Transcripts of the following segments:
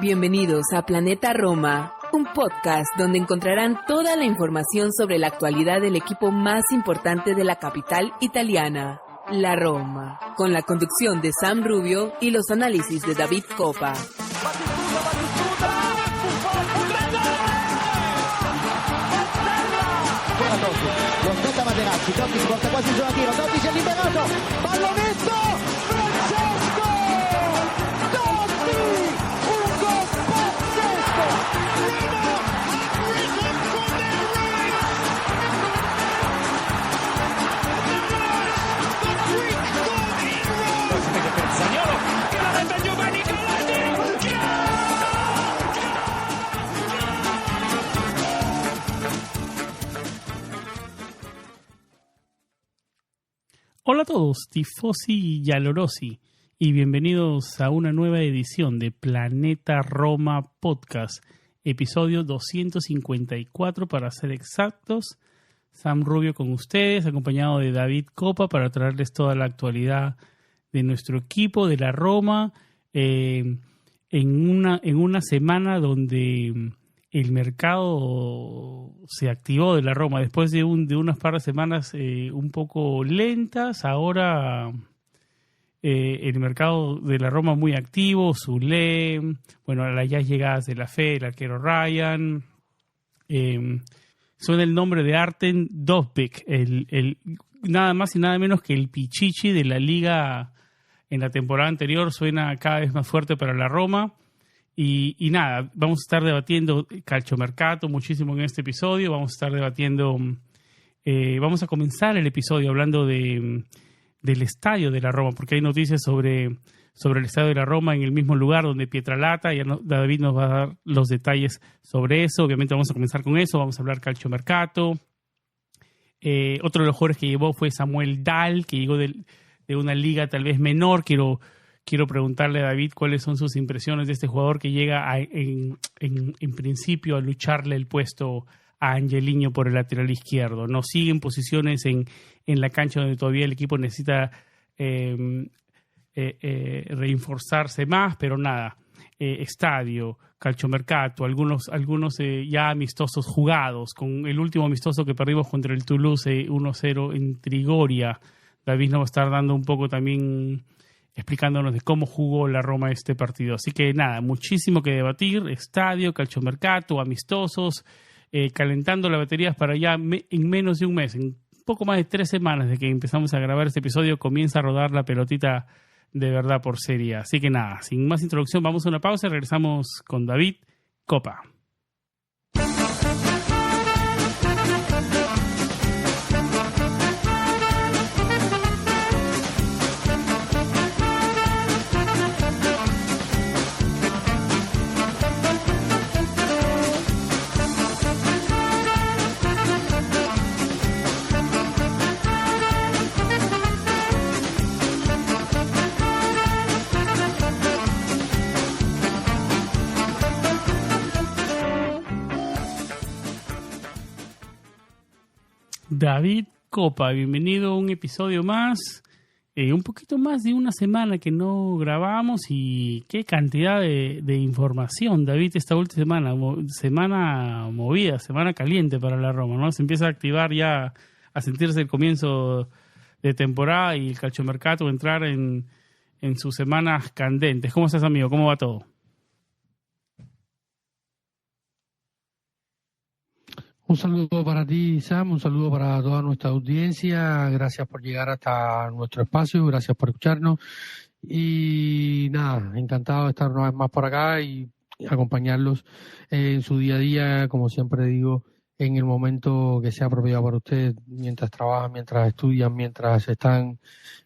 Bienvenidos a Planeta Roma, un podcast donde encontrarán toda la información sobre la actualidad del equipo más importante de la capital italiana, la Roma, con la conducción de Sam Rubio y los análisis de David Coppa. Lo aspetta Materazzi, Totti si porta quasi giù a tiro, Totti si è liberato, pallonetto, Francesco Totti, un gol pazzesco, Roma ha risen from their ranks, the Greek God in Rome, Zaniolo, che la mette Giovanni Hola a todos, tifosi y giallorossi, y bienvenidos a una nueva edición de Planeta Roma Podcast, episodio 254 para ser exactos. Sam Rubio con ustedes, acompañado de David Coppa para traerles toda la actualidad de nuestro equipo, de la Roma, en una semana donde el mercado se activó de la Roma después de unas par de semanas un poco lentas. Ahora el mercado de la Roma muy activo, Zule, bueno, las ya llegadas de la Fe, el arquero Ryan, suena el nombre de Artem Dovbyk, el nada más y nada menos que el Pichichi de la liga en la temporada anterior, suena cada vez más fuerte para la Roma. Y nada, vamos a estar debatiendo calciomercato muchísimo en este episodio. Vamos a estar debatiendo, vamos a comenzar el episodio hablando del estadio de la Roma, porque hay noticias sobre el estadio de la Roma en el mismo lugar donde Pietralata. David nos va a dar los detalles sobre eso. Obviamente vamos a comenzar con eso, vamos a hablar calciomercato. Otro de los jugadores que llevó fue Samuel Dahl, que llegó de una liga tal vez menor. Quiero preguntarle a David cuáles son sus impresiones de este jugador que llega en principio a lucharle el puesto a Angelino por el lateral izquierdo. No sigue en posiciones en la cancha donde todavía el equipo necesita reforzarse más, pero nada. Estadio, calciomercato, algunos ya amistosos jugados, con el último amistoso que perdimos contra el Toulouse 1-0 en Trigoria. David nos va a estar dando un poco también explicándonos de cómo jugó la Roma este partido. Así que nada, muchísimo que debatir. Estadio, calciomercato, amistosos, calentando las baterías para ya en menos de un mes, en poco más de 3 semanas de que empezamos a grabar este episodio, comienza a rodar la pelotita de verdad por serie. Así que nada, sin más introducción, vamos a una pausa y regresamos con David Coppa. David Coppa, bienvenido a un episodio más, un poquito más de una semana que no grabamos y qué cantidad de información, David, esta última semana movida, semana caliente para la Roma, ¿no? Se empieza a activar ya, a sentirse el comienzo de temporada y el calciomercato entrar en sus semanas candentes. ¿Cómo estás, amigo? ¿Cómo va todo? Un saludo para ti, Sam, un saludo para toda nuestra audiencia. Gracias por llegar hasta nuestro espacio, gracias por escucharnos. Y nada, encantado de estar una vez más por acá y acompañarlos en su día a día, como siempre digo, en el momento que sea apropiado para ustedes, mientras trabajan, mientras estudian, mientras están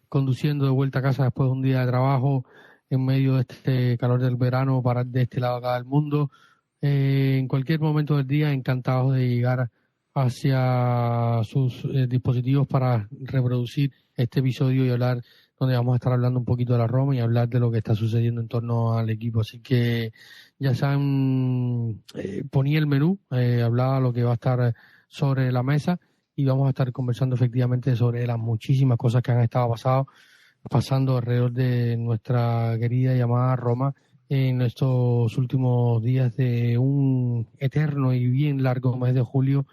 conduciendo de vuelta a casa después de un día de trabajo, en medio de este calor del verano, para de este lado acá del mundo. En cualquier momento del día, encantados de llegar hacia sus dispositivos para reproducir este episodio y hablar, donde vamos a estar hablando un poquito de la Roma y hablar de lo que está sucediendo en torno al equipo. Así que ya saben, ponía el menú, hablaba lo que va a estar sobre la mesa y vamos a estar conversando efectivamente sobre las muchísimas cosas que han estado pasando alrededor de nuestra querida y amada Roma en estos últimos días de un eterno y bien largo mes de julio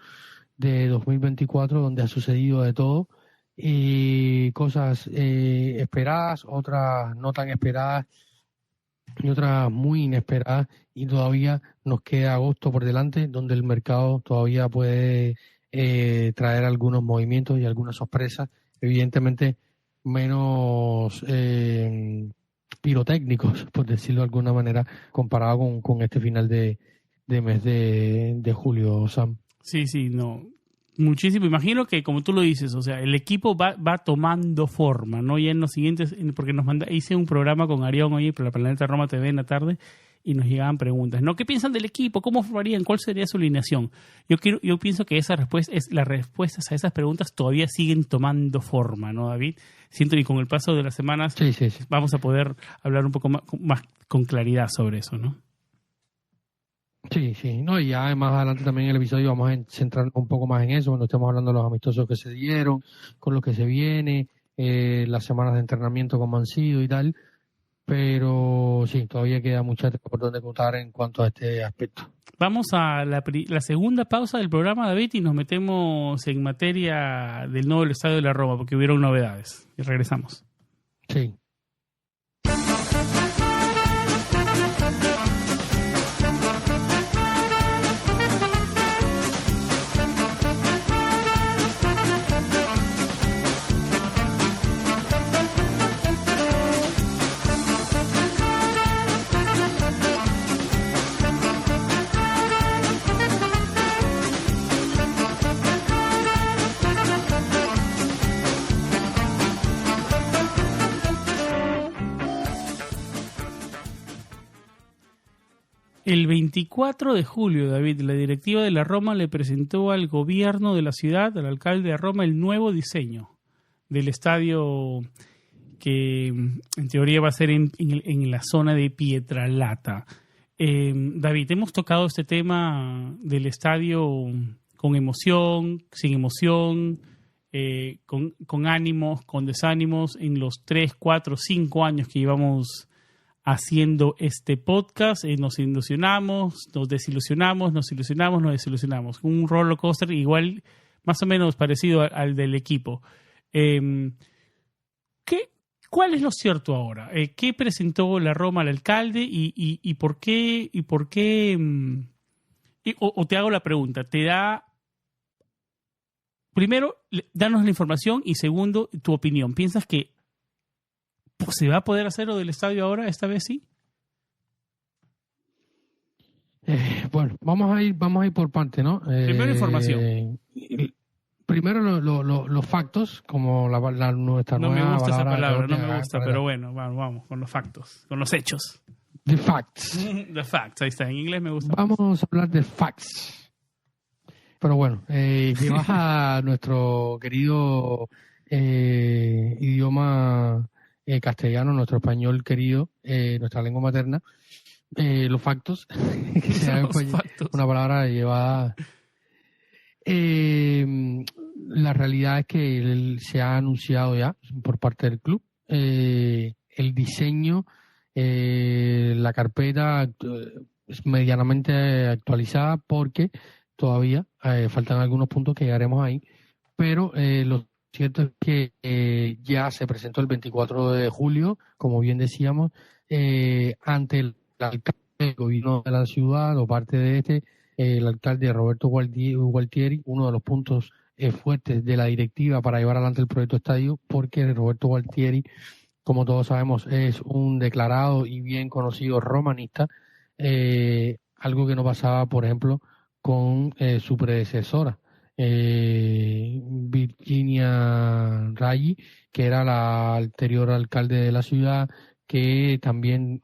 de 2024, donde ha sucedido de todo, y cosas esperadas, otras no tan esperadas y otras muy inesperadas, y todavía nos queda agosto por delante, donde el mercado todavía puede traer algunos movimientos y algunas sorpresas, evidentemente menos pirotécnicos, por decirlo de alguna manera, comparado con este final de mes de julio, Sam. Sí, no. Muchísimo. Imagino que, como tú lo dices, o sea, el equipo va tomando forma, ¿no? Ya en los siguientes, porque hice un programa con Arión hoy por la Planeta Roma TV en la tarde y nos llegaban preguntas, ¿no? ¿Qué piensan del equipo? ¿Cómo formarían? ¿Cuál sería su alineación? Yo pienso que las respuestas a esas preguntas todavía siguen tomando forma, ¿no, David? Siento que con el paso de las semanas sí. vamos a poder hablar un poco más con claridad sobre eso, ¿no? Sí, no, y ya más adelante también en el episodio vamos a centrarnos un poco más en eso, cuando estemos hablando de los amistosos que se dieron, con lo que se viene, las semanas de entrenamiento como han sido y tal, pero sí, todavía queda mucha tela por donde contar en cuanto a este aspecto. Vamos a la segunda pausa del programa, David, y nos metemos en materia del nuevo estadio de la Roma, porque hubieron novedades, y regresamos. Sí. El 24 de julio, David, la directiva de la Roma le presentó al gobierno de la ciudad, al alcalde de Roma, el nuevo diseño del estadio que en teoría va a ser en la zona de Pietralata. David, hemos tocado este tema del estadio con emoción, sin emoción, con ánimos, con desánimos, en los 3, 4, 5 años que llevamos haciendo este podcast. Nos ilusionamos, nos desilusionamos, nos ilusionamos, nos desilusionamos. Un roller coaster igual, más o menos parecido al del equipo. ¿Cuál es lo cierto ahora? ¿Qué presentó la Roma al alcalde y por qué? O te hago la pregunta, primero, danos la información, y segundo, tu opinión. ¿Piensas que se va a poder hacer lo del estadio ahora, esta vez sí? Bueno, vamos a ir por parte, ¿no? Primero información. Primero los factos, como nuestra no nueva me gusta esa palabra, no me me gusta, pero bueno, vamos con los factos, con los hechos. The facts. The facts, ahí está, en inglés me gusta. Vamos a hablar de facts. Pero bueno, llevas a nuestro querido idioma castellano, nuestro español querido, nuestra lengua materna, los factos, que sea una palabra llevada. La realidad es que se ha anunciado ya por parte del club el diseño, la carpeta es medianamente actualizada, porque todavía faltan algunos puntos que llegaremos ahí, pero lo cierto es que ya se presentó el 24 de julio, como bien decíamos, ante el alcalde del gobierno de la ciudad, o parte de el alcalde Roberto Gualtieri, uno de los puntos fuertes de la directiva para llevar adelante el proyecto estadio, porque Roberto Gualtieri, como todos sabemos, es un declarado y bien conocido romanista, algo que no pasaba, por ejemplo, con su predecesora, Virginia Raggi, que era la anterior alcalde de la ciudad, que también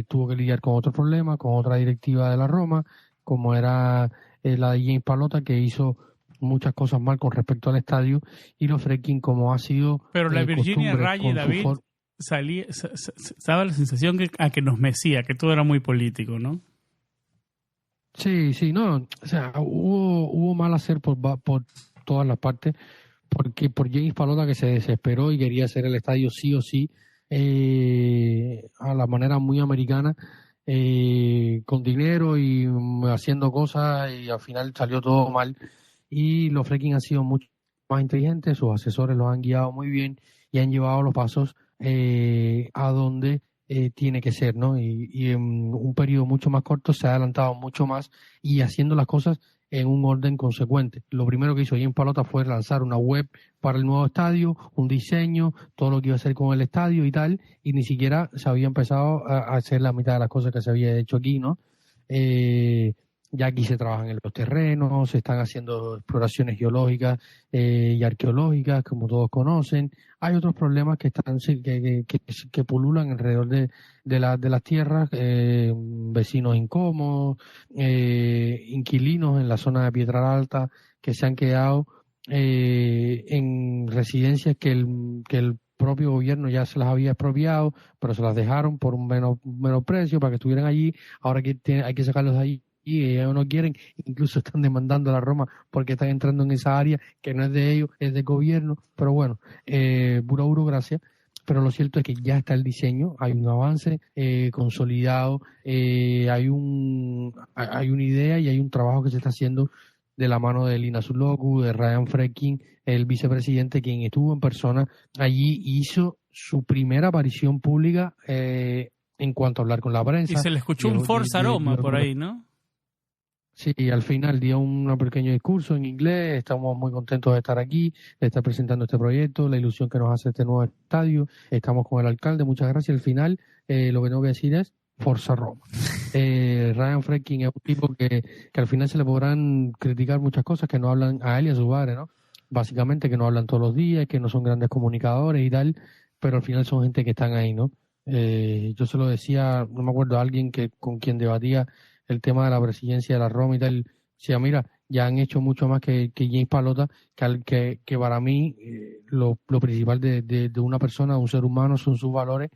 tuvo que lidiar con otro problema, con otra directiva de la Roma, como era la de James Pallotta, que hizo muchas cosas mal con respecto al estadio, y los Fredkin, como ha sido. Pero la Virginia Raggi, David, daba la sensación que nos mecía, que todo era muy político, ¿no? Sí, no, o sea, hubo mal hacer por todas las partes, porque por James Palota, que se desesperó y quería hacer el estadio sí o sí, a la manera muy americana, con dinero y haciendo cosas, y al final salió todo mal. Y los Fredkin han sido mucho más inteligentes, sus asesores los han guiado muy bien y han llevado los pasos a donde tiene que ser, ¿no? Y en un periodo mucho más corto se ha adelantado mucho más y haciendo las cosas en un orden consecuente. Lo primero que hizo James Palota fue lanzar una web para el nuevo estadio, un diseño, todo lo que iba a hacer con el estadio y tal, y ni siquiera se había empezado a hacer la mitad de las cosas que se había hecho aquí, ¿no? Ya aquí se trabajan en los terrenos, se están haciendo exploraciones geológicas y arqueológicas, como todos conocen. Hay otros problemas que están que pululan alrededor de las tierras, vecinos incómodos, inquilinos en la zona de Piedra Alta que se han quedado en residencias que el propio gobierno ya se las había expropiado, pero se las dejaron por un menor precio para que estuvieran allí. Ahora hay que sacarlos de allí y ellos no quieren, incluso están demandando a la Roma porque están entrando en esa área que no es de ellos, es del gobierno. Pero bueno, pura burocracia. Pero lo cierto es que ya está el diseño, hay un avance consolidado, hay una idea y hay un trabajo que se está haciendo de la mano de Lina Zuloku, de Ryan Fredkin, el vicepresidente, quien estuvo en persona allí, hizo su primera aparición pública en cuanto a hablar con la prensa. Y se le escuchó un Forza Roma por ahí, ¿no? Sí, al final dio un pequeño discurso en inglés. Estamos muy contentos de estar aquí, de estar presentando este proyecto, la ilusión que nos hace este nuevo estadio. Estamos con el alcalde, muchas gracias. Al final, lo que tengo que decir es Forza Roma. Ryan Fredkin es un tipo que al final se le podrán criticar muchas cosas que no hablan a él y a su padre, ¿no? Básicamente que no hablan todos los días, que no son grandes comunicadores y tal, pero al final son gente que están ahí, ¿no? Yo se lo decía, no me acuerdo, a alguien con quien debatía el tema de la presidencia de la Roma y tal. Decía, mira, ya han hecho mucho más que James Palota, que para mí lo principal de una persona, de un ser humano, son sus valores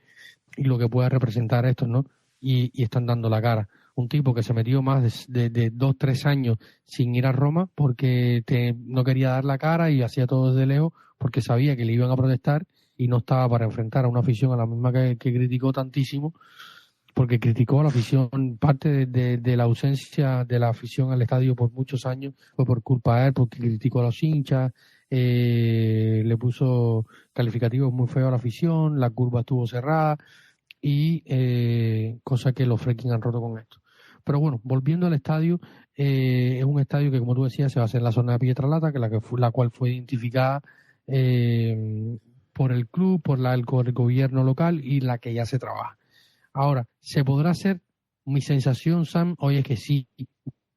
y lo que puede representar esto, ¿no? Y están dando la cara. Un tipo que se metió más de 2-3 años sin ir a Roma porque no quería dar la cara y hacía todo desde lejos porque sabía que le iban a protestar y no estaba para enfrentar a una afición a la misma que criticó tantísimo, porque criticó a la afición. Parte de la ausencia de la afición al estadio por muchos años fue por culpa de él, porque criticó a los hinchas, le puso calificativos muy feos a la afición, la curva estuvo cerrada y cosa que los Fredkin han roto con esto. Pero bueno, volviendo al estadio, es un estadio que, como tú decías, se va a hacer en la zona de Pietralata, que la cual fue identificada por el club, por el gobierno local y la que ya se trabaja. Ahora, ¿se podrá hacer? Mi sensación, Sam, hoy es que sí.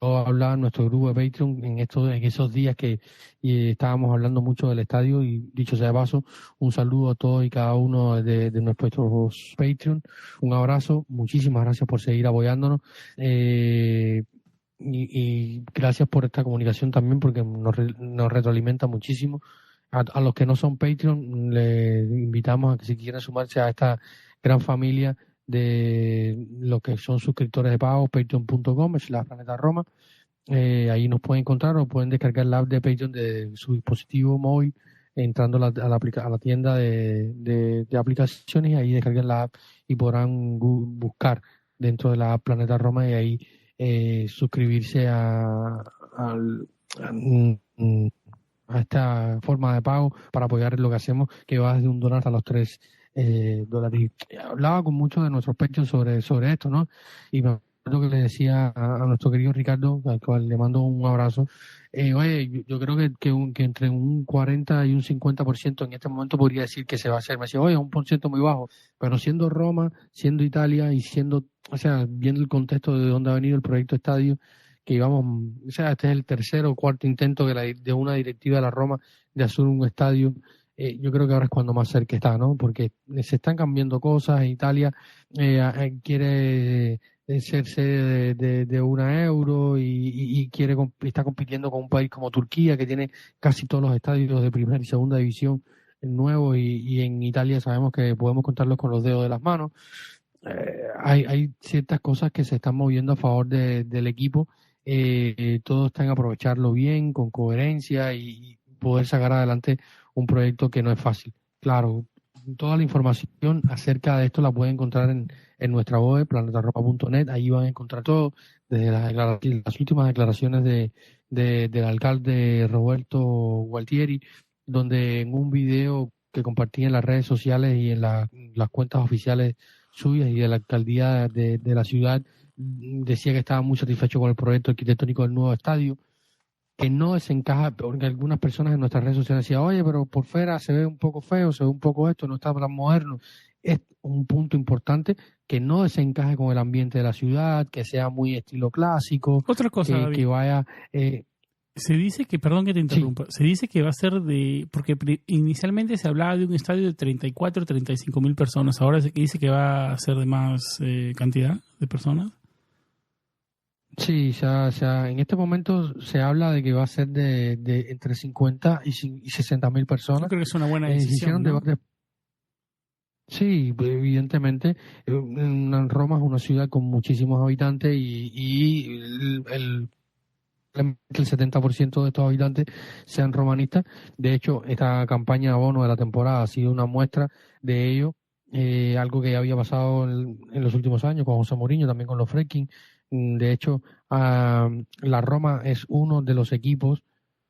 Yo hablaba en nuestro grupo de Patreon en esos días que estábamos hablando mucho del estadio, y dicho sea de paso, un saludo a todos y cada uno de nuestros Patreon. Un abrazo, muchísimas gracias por seguir apoyándonos y gracias por esta comunicación también, porque nos retroalimenta muchísimo. A los que no son Patreon, les invitamos a que si quieren sumarse a esta gran familia de los que son suscriptores de pago, patreon.com/Planeta Roma. Ahí nos pueden encontrar o pueden descargar la app de Patreon de su dispositivo móvil entrando a la tienda de aplicaciones, y ahí descargan la app y podrán buscar dentro de la app Planeta Roma y ahí suscribirse a esta forma de pago para apoyar lo que hacemos, que va desde $1 hasta los $3. Hablaba con muchos de nuestros pechos sobre esto, ¿no? Y me acuerdo que le decía a nuestro querido Ricardo, al cual le mando un abrazo, oye, yo creo que entre un 40 y un 50% en este momento podría decir que se va a hacer. Me decía, oye, un % muy bajo, pero siendo Roma, siendo Italia y viendo el contexto de dónde ha venido el proyecto estadio, que íbamos, este es el tercer o cuarto intento de una directiva de la Roma de hacer un estadio. Yo creo que ahora es cuando más cerca está, ¿no? Porque se están cambiando cosas. Italia quiere ser sede de una Euro y está compitiendo con un país como Turquía, que tiene casi todos los estadios de primera y segunda división nuevos, y en Italia sabemos que podemos contarlos con los dedos de las manos. Hay ciertas cosas que se están moviendo a favor del equipo. Todos están en aprovecharlo bien, con coherencia, y poder sacar adelante un proyecto que no es fácil. Claro, toda la información acerca de esto la pueden encontrar en nuestra web, planetaroma.net. Ahí van a encontrar todo, desde las últimas declaraciones del alcalde Roberto Gualtieri, donde en un video que compartí en las redes sociales y en las cuentas oficiales suyas y de la alcaldía de la ciudad, decía que estaba muy satisfecho con el proyecto arquitectónico del nuevo estadio, que no desencaja, porque algunas personas en nuestras redes sociales decían, oye, pero por fuera se ve un poco feo, se ve un poco esto, no está tan moderno. Es un punto importante que no desencaje con el ambiente de la ciudad, que sea muy estilo clásico. Otra cosa, David, que vaya... se dice que, perdón que te interrumpa, se dice que va a ser porque inicialmente se hablaba de un estadio de 34, 35 mil personas, ahora se dice que va a ser de más cantidad de personas. Sí, en este momento se habla de que va a ser de entre 50 y 60 mil personas. Yo creo que es una buena decisión, ¿no? Sí, evidentemente. Roma es una ciudad con muchísimos habitantes y el 70% de estos habitantes sean romanistas. De hecho, esta campaña de abono de la temporada ha sido una muestra de ello, algo que ya había pasado en los últimos años con José Mourinho, también con los Friedkin. De hecho, la Roma es uno de los equipos,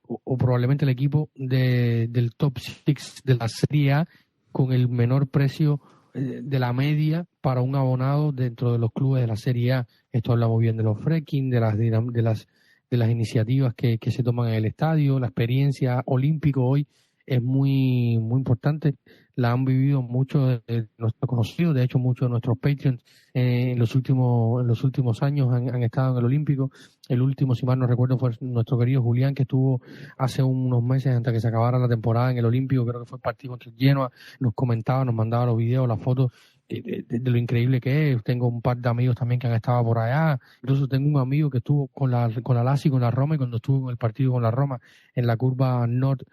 o probablemente el equipo del top 6 de la Serie A, con el menor precio de la media para un abonado dentro de los clubes de la Serie A. Esto habla muy bien de los Friedkin, de las iniciativas que se toman en el estadio. La experiencia olímpico hoy es muy, muy importante. La han vivido muchos de nuestros conocidos, de hecho muchos de nuestros Patreons en los últimos años han estado en el Olímpico. El último, si mal no recuerdo, fue nuestro querido Julián, que estuvo hace unos meses antes que se acabara la temporada en el Olímpico. Creo que fue el partido contra el Genoa. Nos comentaba, nos mandaba los videos, las fotos de lo increíble que es. Tengo un par de amigos también que han estado por allá. Incluso tengo un amigo que estuvo con la Lazio y con la Roma, y cuando estuvo en el partido con la Roma en la curva Nord,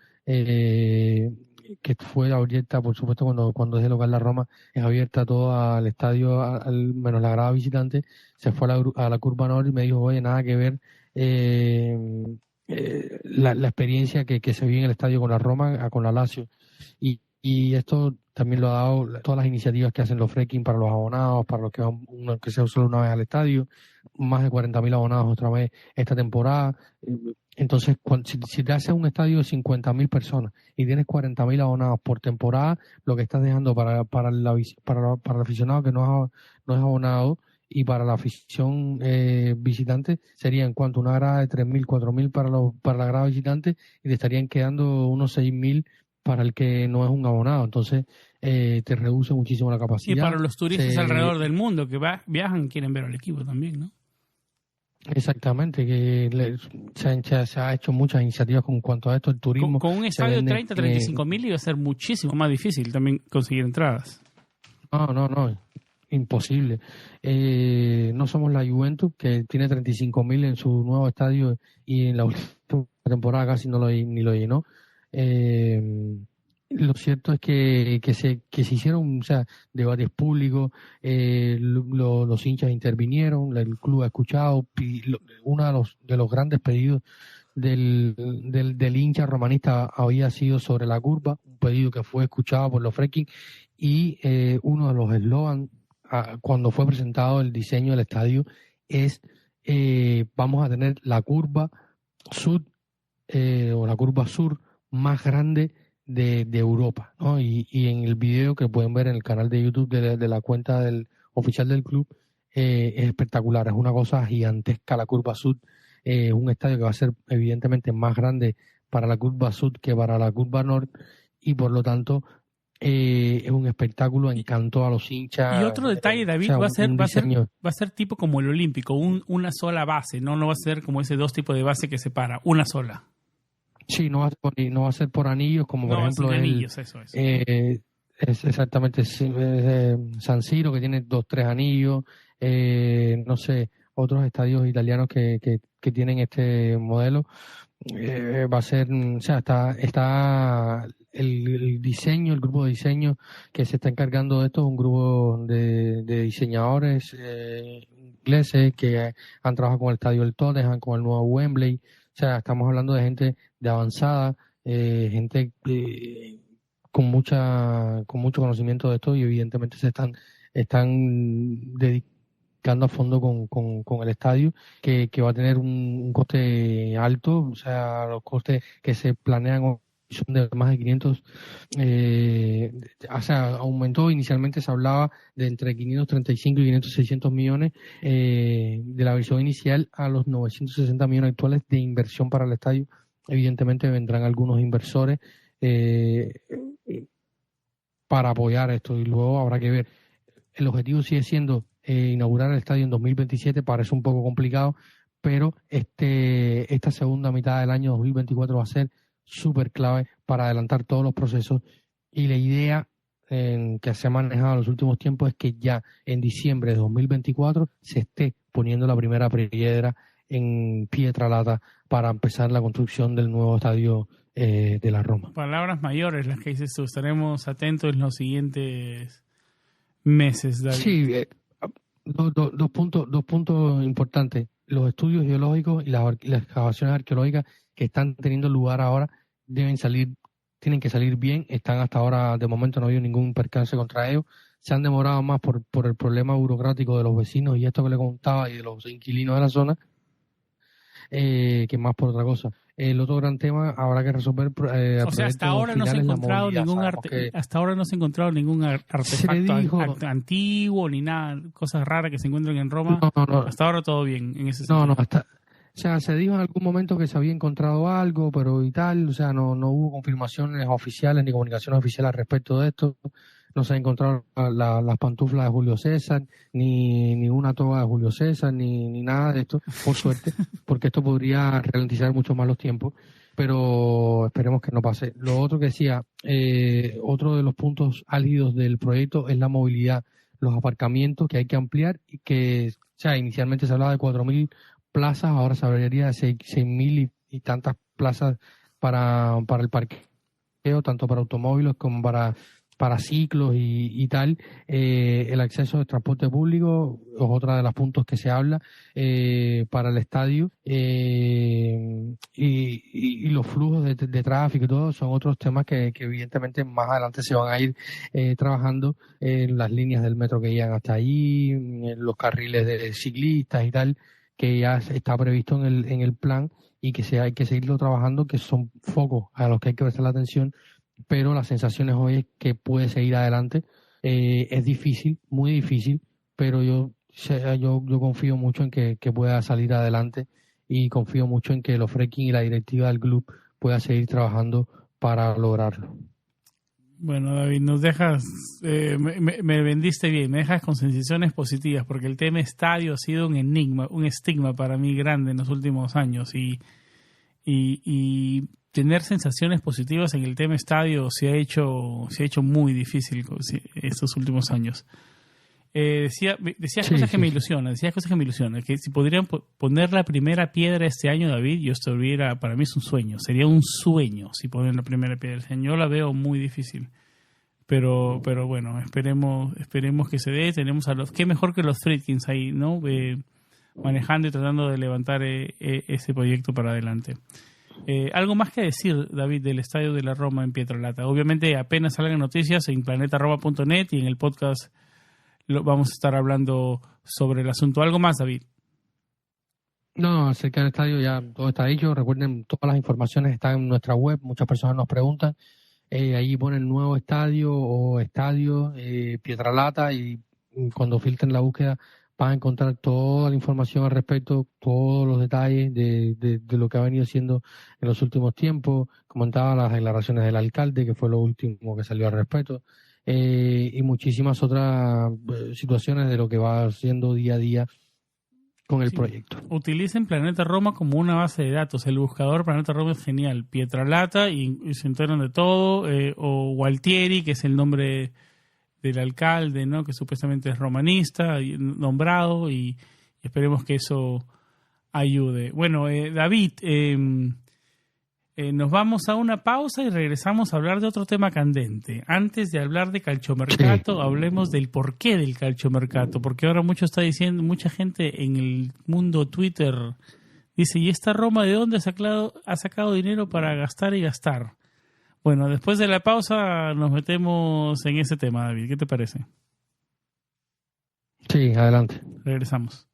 que fue abierta, por supuesto, cuando es de local la Roma, es abierta todo al estadio, menos la grada visitante. Se fue a la curva Nord y me dijo, oye, nada que ver la experiencia que se vive en el estadio con la Roma con la Lazio. Y esto también lo ha dado todas las iniciativas que hacen los Friedkin para los abonados, para los que van que sea solo una vez al estadio. Más de 40.000 abonados otra vez esta temporada. Entonces, si te haces un estadio de 50.000 personas y tienes 40.000 abonados por temporada, lo que estás dejando para el aficionado que no es abonado y para la afición visitante sería en cuanto una grada de 3.000, 4.000 para la grada visitante, y te estarían quedando unos 6.000 para el que no es un abonado. Entonces te reduce muchísimo la capacidad. Y para los turistas alrededor del mundo que viajan, quieren ver al equipo también, ¿no? Exactamente, que se ha hecho muchas iniciativas con cuanto a esto, el turismo. Con un estadio de 30, 35 mil iba a ser muchísimo más difícil también conseguir entradas. No, imposible. No somos la Juventus, que tiene 35.000 en su nuevo estadio y en la última temporada casi ni lo llenó. Lo cierto es que se hicieron, o sea, debates públicos, los hinchas intervinieron, el club ha escuchado. Uno de los grandes pedidos del hincha romanista había sido sobre la curva, un pedido que fue escuchado por los Friedkin, y uno de los eslogans cuando fue presentado el diseño del estadio es vamos a tener la curva sur o la curva sur más grande de Europa, ¿no? Y en el video que pueden ver en el canal de YouTube de la cuenta oficial del club, es espectacular, es una cosa gigantesca la curva sur, un estadio que va a ser evidentemente más grande para la curva sur que para la curva norte, y por lo tanto es un espectáculo, encantó a los hinchas. Y otro detalle, David, o sea, va a ser tipo como el Olímpico, una sola base, no va a ser como ese dos tipos de base que separa, una sola. Sí, no va a ser por anillos, como por ejemplo anillos, eso. Es exactamente San Siro, que tiene 2-3 anillos, no sé, otros estadios italianos que tienen este modelo. Va a ser, o sea, está el diseño, el grupo de diseño que se está encargando de esto, es un grupo de diseñadores ingleses que han trabajado con el estadio del Tottenham, con el nuevo Wembley. O sea, estamos hablando de gente de avanzada gente con mucho conocimiento de esto, y evidentemente están dedicando a fondo con el estadio, que va a tener un coste alto. O sea, los costes que se planean son de más de 500, o sea, aumentó. Inicialmente se hablaba de entre 535 y 600 millones de la versión inicial a los 960 millones actuales de inversión para el estadio. Evidentemente vendrán algunos inversores para apoyar esto, y luego habrá que ver. El objetivo sigue siendo inaugurar el estadio en 2027. Parece un poco complicado, pero esta segunda mitad del año 2024 va a ser súper clave para adelantar todos los procesos, y la idea que se ha manejado en los últimos tiempos es que ya en diciembre de 2024 se esté poniendo la primera piedra en Pietralata para empezar la construcción del nuevo estadio de la Roma. Palabras mayores las que dices tú. Estaremos atentos en los siguientes meses, David. Sí, dos puntos importantes. Los estudios geológicos y las excavaciones arqueológicas que están teniendo lugar ahora tienen que salir bien. Están hasta ahora, de momento no ha habido ningún percance contra ellos. Se han demorado más por el problema burocrático de los vecinos y esto que le contaba, y de los inquilinos de la zona, que más por otra cosa. El otro gran tema habrá que resolver. O sea, hasta ahora no se ha encontrado ningún artefacto antiguo ni nada, cosas raras que se encuentran en Roma. No. Hasta ahora todo bien en ese sentido. O sea, se dijo en algún momento que se había encontrado algo, pero y tal. O sea, no hubo confirmaciones oficiales ni comunicaciones oficiales al respecto de esto. No se han encontrado las pantuflas de Julio César, ni una toga de Julio César, ni nada de esto, por suerte, porque esto podría ralentizar mucho más los tiempos, pero esperemos que no pase. Lo otro que decía, otro de los puntos álgidos del proyecto es la movilidad, los aparcamientos que hay que ampliar, y que, o sea, inicialmente se hablaba de 4.000 plazas, ahora se hablaría de 6.000 y tantas plazas para el parqueo, tanto para automóviles como para ciclos y tal. El acceso de transporte público es otra de los puntos que se habla para el estadio, y los flujos de tráfico y todo son otros temas que evidentemente más adelante se van a ir trabajando en las líneas del metro que llegan hasta allí, en los carriles de ciclistas y tal, que ya está previsto en el plan, y que hay que seguirlo trabajando, que son focos a los que hay que prestar la atención. Pero las sensaciones hoy es que puede seguir adelante. Es difícil, muy difícil, pero yo confío mucho en que pueda salir adelante, y confío mucho en que los Friedkin y la directiva del club pueda seguir trabajando para lograrlo. Bueno, David, nos dejas, me vendiste bien, me dejas con sensaciones positivas, porque el tema estadio ha sido un enigma, un estigma para mí grande en los últimos años, y tener sensaciones positivas en el tema estadio se ha hecho muy difícil estos últimos años. Decías cosas que me ilusionan, que si podrían poner la primera piedra este año, David, para mí es un sueño, sería un sueño si ponen la primera piedra este año. Yo la veo muy difícil, pero bueno, esperemos que se dé. Tenemos qué mejor que los Friedkins ahí, ¿no? Manejando y tratando de levantar ese proyecto para adelante. Algo más que decir, David, del estadio de la Roma en Pietralata. Obviamente apenas salgan noticias en planetaroma.net, y en el podcast vamos a estar hablando sobre el asunto. ¿Algo más, David? No, acerca del estadio ya todo está dicho. Recuerden, todas las informaciones están en nuestra web. Muchas personas nos preguntan. Ahí ponen nuevo estadio o estadio Pietralata, y cuando filtren la búsqueda van a encontrar toda la información al respecto, todos los detalles de lo que ha venido siendo en los últimos tiempos. Comentaba las declaraciones del alcalde, que fue lo último que salió al respecto, y muchísimas otras situaciones de lo que va haciendo día a día con el proyecto. Utilicen Planeta Roma como una base de datos. El buscador Planeta Roma es genial. Pietralata, y se enteran de todo, o Gualtieri, que es el nombre del alcalde, ¿no? Que supuestamente es romanista, nombrado, y esperemos que eso ayude. Bueno, David, nos vamos a una pausa y regresamos a hablar de otro tema candente. Antes de hablar de calciomercato, hablemos del porqué del calciomercato, porque ahora mucha gente en el mundo Twitter Dice, ¿y esta Roma de dónde ha sacado dinero para gastar y gastar? Bueno, después de la pausa nos metemos en ese tema, David. ¿Qué te parece? Sí, adelante. Regresamos.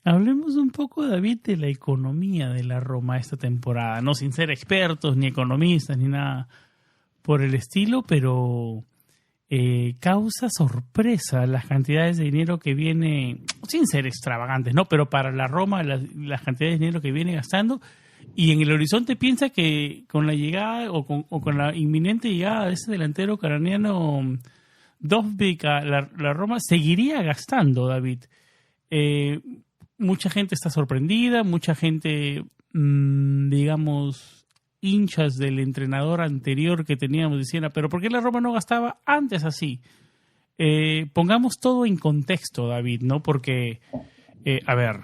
Hablemos un poco, David, de la economía de la Roma esta temporada, no sin ser expertos, ni economistas, ni nada por el estilo, pero causa sorpresa las cantidades de dinero que viene, sin ser extravagantes, ¿no? Pero para la Roma, las cantidades de dinero que viene gastando, y en el horizonte piensa que con la llegada o con la inminente llegada de ese delantero ucraniano Dovbyk a la Roma, seguiría gastando, David. Mucha gente está sorprendida, mucha gente, digamos, hinchas del entrenador anterior que teníamos diciendo, pero ¿por qué la Roma no gastaba antes así? Pongamos todo en contexto, David, ¿no? Porque, a ver,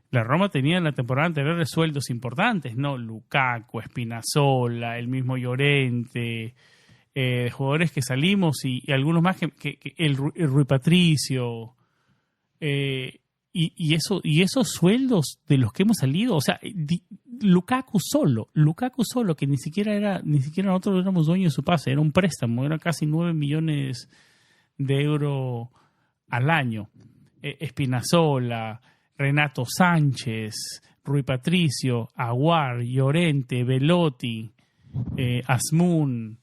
la Roma tenía en la temporada anterior sueldos importantes, ¿no? Lukaku, Spinazzola, el mismo Llorente, jugadores que salimos y algunos más que el Rui Patricio, y esos sueldos de los que hemos salido, o sea, Lukaku solo, que ni siquiera nosotros éramos dueños de su pase, era un préstamo, era casi 9 millones de euros al año. Spinazzola, Renato Sánchez, Rui Patricio, Aguar, Llorente, Belotti, Asmun.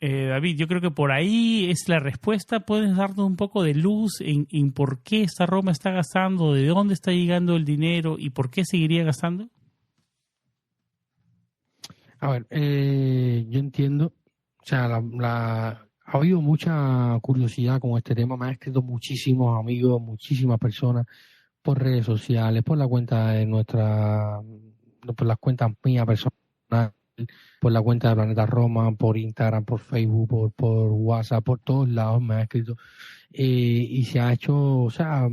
David, yo creo que por ahí es la respuesta. ¿Puedes darnos un poco de luz en por qué esta Roma está gastando, de dónde está llegando el dinero y por qué seguiría gastando? A ver, yo entiendo, o sea, ha habido mucha curiosidad con este tema, me han escrito muchísimos amigos, muchísimas personas por redes sociales, por la cuenta de por las cuentas mías personales, por la cuenta de Planeta Roma, por Instagram, por Facebook, por WhatsApp, por todos lados me han escrito, y se ha hecho, o sea,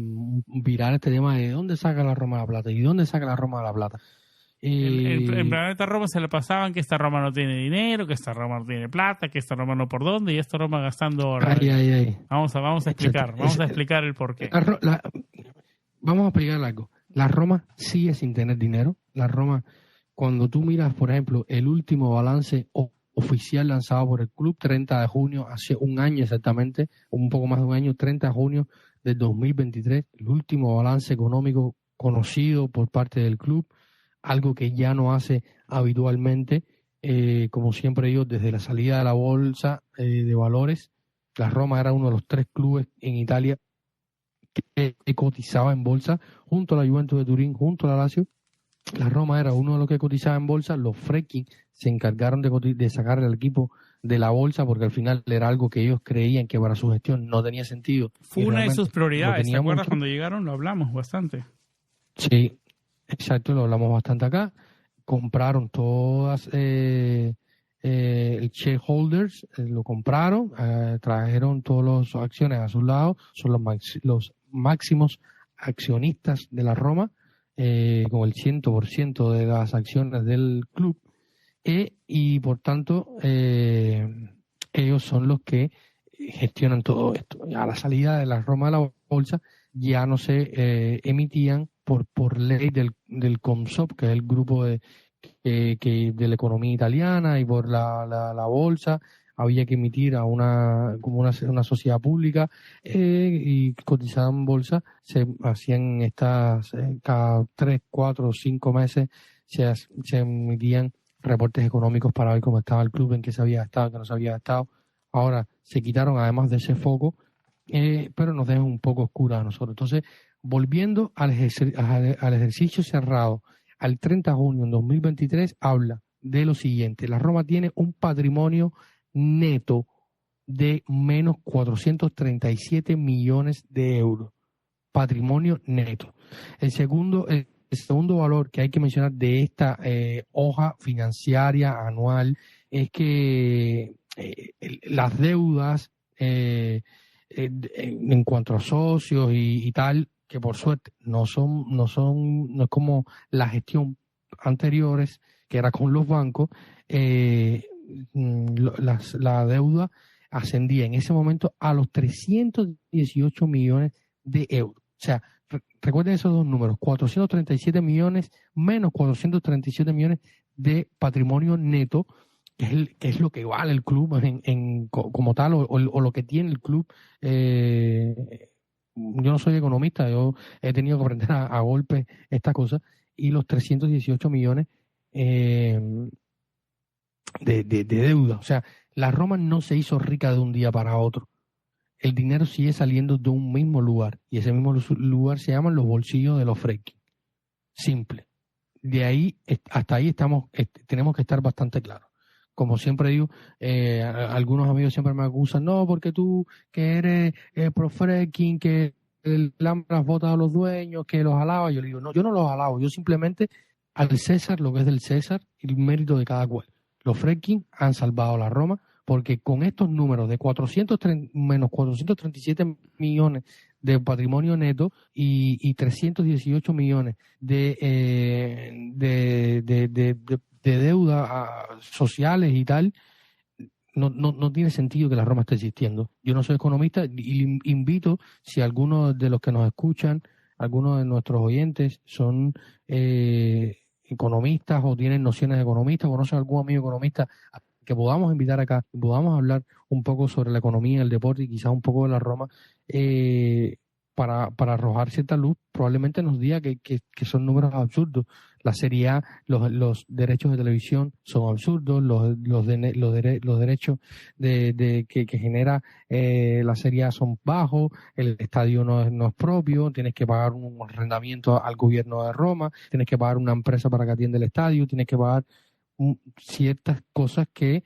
viral este tema de dónde saca la Roma la plata y dónde saca la Roma la plata. En Planeta Roma se le pasaban que esta Roma no tiene dinero, que esta Roma no tiene plata, que esta Roma no por dónde, y esta Roma gastando ahora. Vamos a explicar el porqué. Vamos a explicar algo. La Roma sigue sin tener dinero. La Roma, cuando tú miras, por ejemplo, el último balance oficial lanzado por el club, 30 de junio, hace un año exactamente, un poco más de un año, 30 de junio del 2023, el último balance económico conocido por parte del club, algo que ya no hace habitualmente, como siempre digo, desde la salida de la bolsa de valores. La Roma era uno de los 3 clubes en Italia que cotizaba en bolsa, junto a la Juventus de Turín, junto a la Lazio. La Roma era uno de los que cotizaba en bolsa. Los Frecchi se encargaron de sacar al equipo de la bolsa porque al final era algo que ellos creían que para su gestión no tenía sentido. Fue una de sus prioridades, ¿te acuerdas cuando llegaron? Lo hablamos bastante. Sí, exacto, lo hablamos bastante acá. Compraron todas el shareholders, lo compraron, trajeron todas las acciones a su lado, son los máximos accionistas de la Roma, con el 100% de las acciones del club, y por tanto ellos son los que gestionan todo esto. A la salida de la Roma de la bolsa ya no se emitían por ley del CONSOB, que es el grupo de la economía italiana, y por la bolsa había que emitir a una sociedad pública, y cotizaban en bolsa. Se hacían estas cada 3, 4 o 5 meses se emitían reportes económicos para ver cómo estaba el club, en qué se había gastado, en qué no se había gastado. Ahora se quitaron además de ese foco, pero nos dejan un poco oscura a nosotros. Entonces, volviendo al ejercicio cerrado al 30 de junio de 2023, habla de lo siguiente: la Roma tiene un patrimonio neto de menos 437 millones de euros. Patrimonio neto. El segundo valor que hay que mencionar de esta hoja financiera anual es que las deudas en cuanto a socios y tal, que por suerte no es como la gestión anteriores, que era con los bancos, la deuda ascendía en ese momento a los 318 millones de euros. O sea, recuerden esos dos números, 437 millones menos 437 millones de patrimonio neto, que es lo que vale el club como tal, o lo que tiene el club. Yo no soy economista, yo he tenido que aprender a golpe esta cosa, y los 318 millones de deuda. O sea, la Roma no se hizo rica de un día para otro. El dinero sigue saliendo de un mismo lugar, y ese mismo lugar se llaman los bolsillos de los Friedkin. Simple. De ahí hasta ahí tenemos que estar bastante claros. Como siempre digo, algunos amigos siempre me acusan, no, porque tú que eres pro Friedkin, que las botas a los dueños, que los alabas. Yo le digo, no, yo no los alabo, yo simplemente al César lo que es del César y el mérito de cada cual. Los Friedkin han salvado a la Roma, porque con estos números de menos 437 millones de patrimonio neto y 318 millones de deuda sociales y tal, no tiene sentido que la Roma esté existiendo. Yo no soy economista y invito, si algunos de los que nos escuchan, algunos de nuestros oyentes son economistas o tienen nociones de economistas, conocen a algún amigo economista, que podamos invitar acá, podamos hablar un poco sobre la economía, el deporte y quizás un poco de la Roma, para arrojar cierta luz. Probablemente nos diga que son números absurdos. La Serie A, los derechos de televisión son absurdos, los derechos que genera la Serie A son bajos, el estadio no es propio, tienes que pagar un arrendamiento al gobierno de Roma, tienes que pagar una empresa para que atienda el estadio, tienes que pagar ciertas cosas que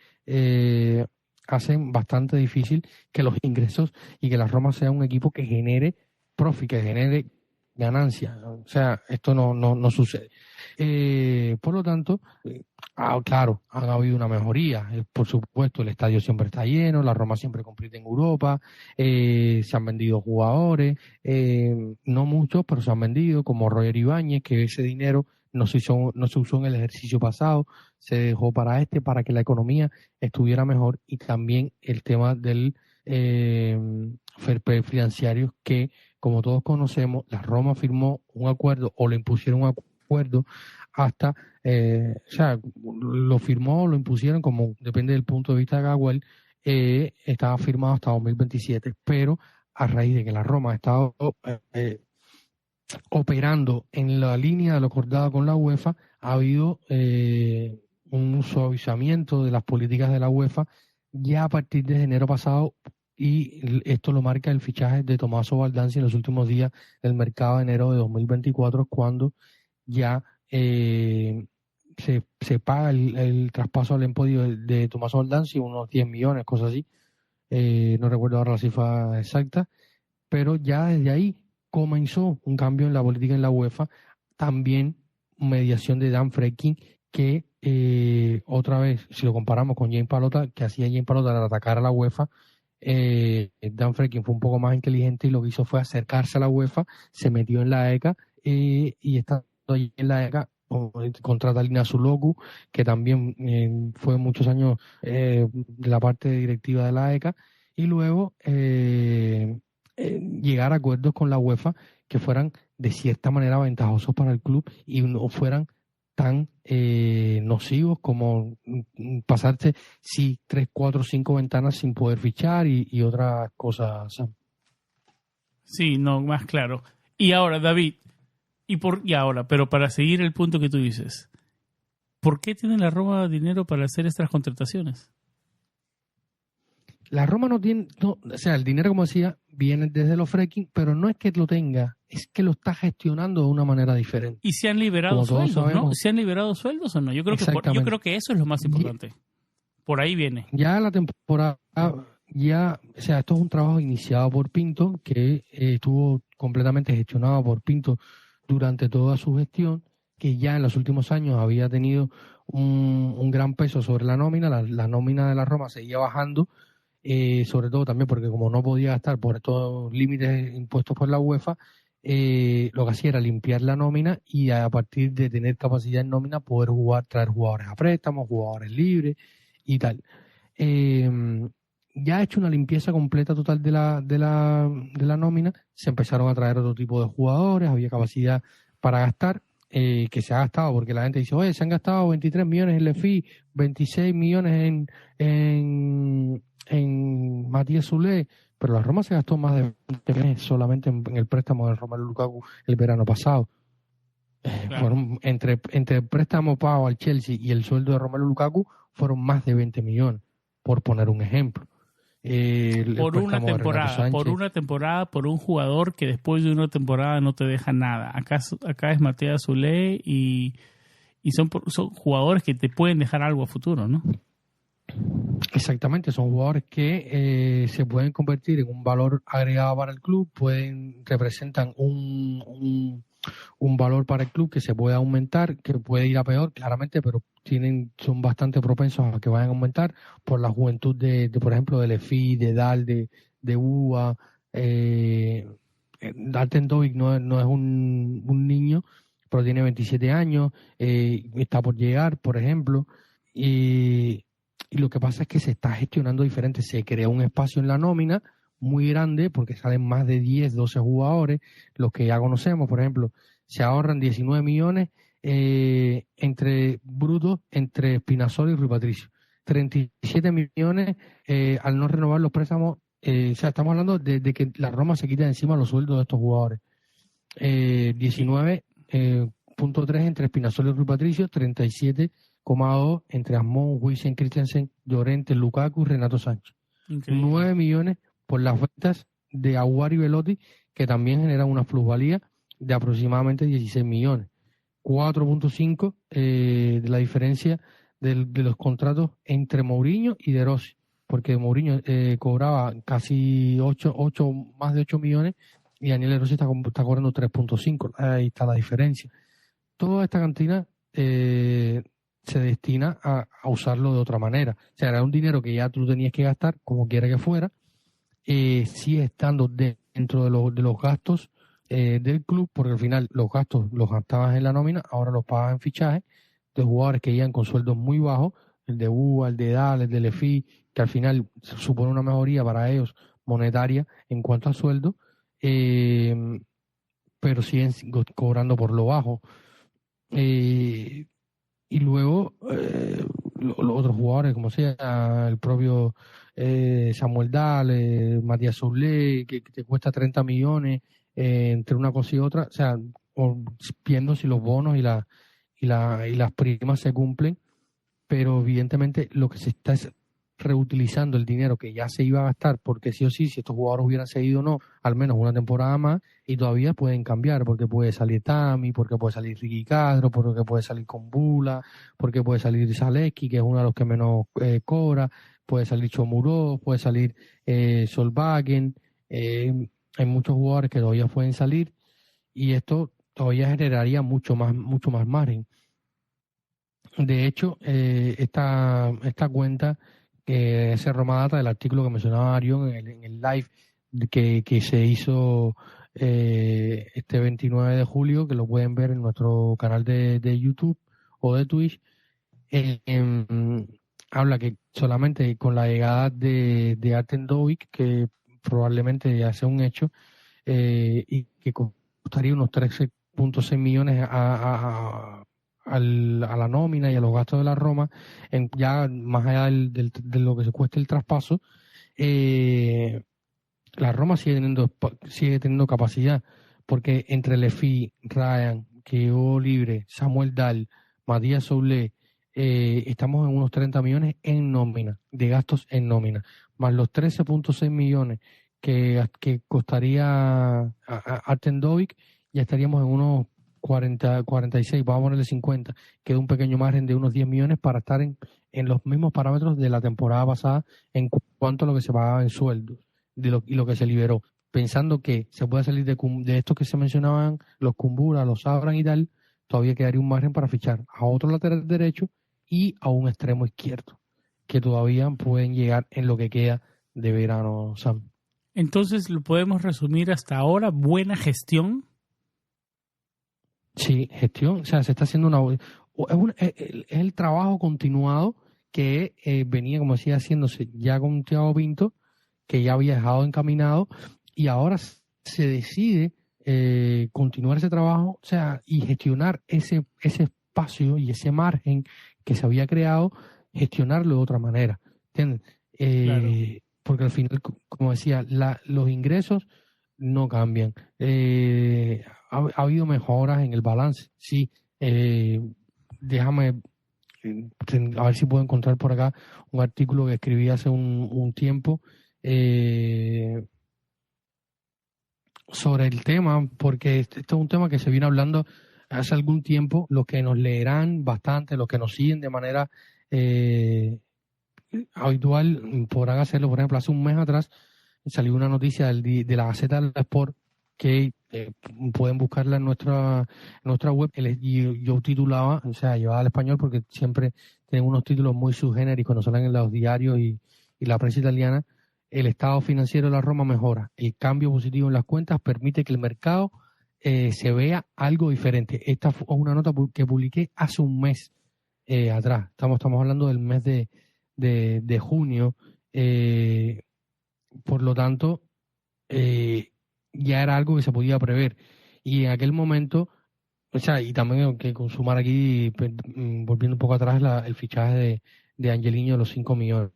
hacen bastante difícil que los ingresos y que la Roma sea un equipo que genere profit, que genere ganancia. O sea, esto no sucede. Por lo tanto, claro, han habido una mejoría. Por supuesto, el estadio siempre está lleno, la Roma siempre compite en Europa, se han vendido jugadores, no muchos, pero se han vendido, como Roger Ibáñez, que ese dinero no se usó en el ejercicio pasado, se dejó para que la economía estuviera mejor, y también el tema del fair play financiero, que, como todos conocemos, la Roma firmó un acuerdo o le impusieron un acuerdo hasta, o sea, lo firmó o lo impusieron, como depende del punto de vista de cada cual, estaba firmado hasta 2027, pero a raíz de que la Roma ha estado operando en la línea de lo acordado con la UEFA, ha habido un suavizamiento de las políticas de la UEFA ya a partir de enero pasado, y esto lo marca el fichaje de Tommaso Baldanzi en los últimos días del mercado de enero de 2024, cuando ya se paga el traspaso al Emporio de Tommaso Baldanzi, unos 10 millones, cosas así, no recuerdo ahora la cifra exacta, pero ya desde ahí comenzó un cambio en la política en la UEFA, también mediación de Dan Friedkin, que otra vez, si lo comparamos con James Pallotta, que hacía James Pallotta al atacar a la UEFA, Dan Friedkin fue un poco más inteligente y lo que hizo fue acercarse a la UEFA, se metió en la ECA, y estando allí en la ECA contrata a Lina Zuloku, que también fue muchos años de la parte directiva de la ECA, y luego llegar a acuerdos con la UEFA que fueran de cierta manera ventajosos para el club y no fueran tan nocivos como pasarse 3, 4, 5 ventanas sin poder fichar y otras cosas, Sam. Sí, no, más claro. Y ahora, David, pero para seguir el punto que tú dices, ¿por qué tiene la Roma dinero para hacer estas contrataciones? La Roma no tiene, o sea, el dinero, como decía, viene desde los Friedkin, pero no es que lo tenga, es que lo está gestionando de una manera diferente. ¿Y se han liberado sueldos, no? ¿Se han liberado sueldos o no? Yo creo que eso es lo más importante. Por ahí viene. Ya la temporada o sea, esto es un trabajo iniciado por Pinto, que estuvo completamente gestionado por Pinto durante toda su gestión, que ya en los últimos años había tenido un gran peso sobre la nómina. La nómina de la Roma seguía bajando, sobre todo también porque como no podía gastar por estos límites impuestos por la UEFA, lo que hacía era limpiar la nómina y a partir de tener capacidad en nómina poder traer jugadores a préstamos, jugadores libres y tal. Ya ha hecho una limpieza completa total de la nómina, se empezaron a traer otro tipo de jugadores, había capacidad para gastar, que se ha gastado, porque la gente dice, oye, se han gastado 23 millones en Lefi, 26 millones en Matías Soulé, pero la Roma se gastó más de 20 millones solamente en el préstamo del Romelu Lukaku el verano pasado. Claro. Fueron entre el préstamo pago al Chelsea y el sueldo de Romelu Lukaku fueron más de 20 millones, por poner un ejemplo. Por una temporada, por un jugador que después de una temporada no te deja nada. Acá es Matías Soulé y son jugadores que te pueden dejar algo a futuro, ¿no? Exactamente, son jugadores que se pueden convertir en un valor agregado para el club, representan un valor para el club que se puede aumentar, que puede ir a peor, claramente, pero son bastante propensos a que vayan a aumentar por la juventud por ejemplo, de Lefi, de Dal, de Ua. Artem Dovbyk no es un niño, pero tiene 27 años, está por llegar, por ejemplo, y lo que pasa es que se está gestionando diferente. Se crea un espacio en la nómina muy grande porque salen más de 10, 12 jugadores, los que ya conocemos, por ejemplo, se ahorran 19 millones entre Spinazzola y Rui Patricio, 37 millones al no renovar los préstamos. O sea, estamos hablando de que la Roma se quita de encima los sueldos de estos jugadores. 19.3 entre Spinazzola y Rui Patricio, 37,2 entre Asmon, Huijsen, Christensen, Llorente, Lukaku y Renato Sánchez. Increíble. 9 millones por las ventas de Aguar y Belotti, que también generan una plusvalía de aproximadamente 16 millones. 4.5 de la diferencia de los contratos entre Mourinho y De Rossi, porque Mourinho cobraba casi más de 8 millones y Daniel De Rossi está cobrando 3.5. Ahí está la diferencia. Toda esta cantidad se destina a usarlo de otra manera. O sea, era un dinero que ya tú tenías que gastar, como quiera que fuera, sigue estando dentro de los gastos del club, porque al final los gastos los gastabas en la nómina, ahora los pagas en fichaje de jugadores que llegan con sueldos muy bajos, el de UA, el de DAL, el de Lefi, que al final supone una mejoría para ellos monetaria en cuanto a sueldo, pero siguen cobrando por lo bajo. Y luego los otros jugadores, como sea el propio Samuel Dahl, Matías Soulé, que te cuesta 30 millones entre una cosa y otra, o sea, viendo si los bonos y las primas se cumplen, pero evidentemente lo que se está es reutilizando el dinero que ya se iba a gastar, porque sí o sí, si estos jugadores hubieran seguido o no, al menos una temporada más, y todavía pueden cambiar, porque puede salir Tami, porque puede salir Ricky Castro, porque puede salir Kumbula, porque puede salir Zalewski, que es uno de los que menos cobra, puede salir Chomuro, puede salir Solbakken, hay muchos jugadores que todavía pueden salir, y esto todavía generaría mucho más margen. De hecho, esta cuenta ese Roma Data del artículo que mencionaba Arión en el live que se hizo este 29 de julio, que lo pueden ver en nuestro canal de YouTube o de Twitch, habla que solamente con la llegada de Artem Dovbyk, que probablemente ya sea un hecho, y que costaría unos 13.6 millones a la nómina y a los gastos de la Roma, ya más allá de lo que se cueste el traspaso, la Roma sigue teniendo capacidad, porque entre Lefi, Ryan, que llegó libre, Samuel Dahl, Matías Soulé, estamos en unos 30 millones en nómina, de gastos en nómina, más los 13.6 millones que costaría a Artem Dovbyk, ya estaríamos en unos 46, vamos a ponerle 50, queda un pequeño margen de unos 10 millones para estar en los mismos parámetros de la temporada pasada en cuanto a lo que se pagaba en sueldos y lo que se liberó. Pensando que se puede salir de estos que se mencionaban, los Kumbula, los Abraham y tal, todavía quedaría un margen para fichar a otro lateral derecho y a un extremo izquierdo, que todavía pueden llegar en lo que queda de verano, Sam. Entonces, lo podemos resumir hasta ahora, buena gestión. Sí, gestión, o sea, se está haciendo es el trabajo continuado que venía, como decía, haciéndose ya con Thiago Pinto, que ya había dejado encaminado, y ahora se decide continuar ese trabajo, o sea, y gestionar ese espacio y ese margen que se había creado, gestionarlo de otra manera, ¿entiendes? Claro. Porque al final, como decía, los ingresos no cambian. Ha habido mejoras en el balance, sí. Déjame a ver si puedo encontrar por acá un artículo que escribí hace un tiempo sobre el tema, porque este es un tema que se viene hablando hace algún tiempo. Los que nos leerán bastante, los que nos siguen de manera habitual, podrán hacerlo. Por ejemplo, hace un mes atrás salió una noticia de la Gaceta del Sport que pueden buscarla en nuestra web. Yo titulaba, o sea, llevaba al español porque siempre tienen unos títulos muy subgenéricos, no salen en los diarios y la prensa italiana. El estado financiero de la Roma mejora. El cambio positivo en las cuentas permite que el mercado se vea algo diferente. Esta fue una nota que publiqué hace un mes atrás. Estamos hablando del mes de junio. Por lo tanto, ya era algo que se podía prever. Y en aquel momento, o sea, y también hay que consumar aquí, volviendo un poco atrás, el fichaje de Angelino de los 5 millones,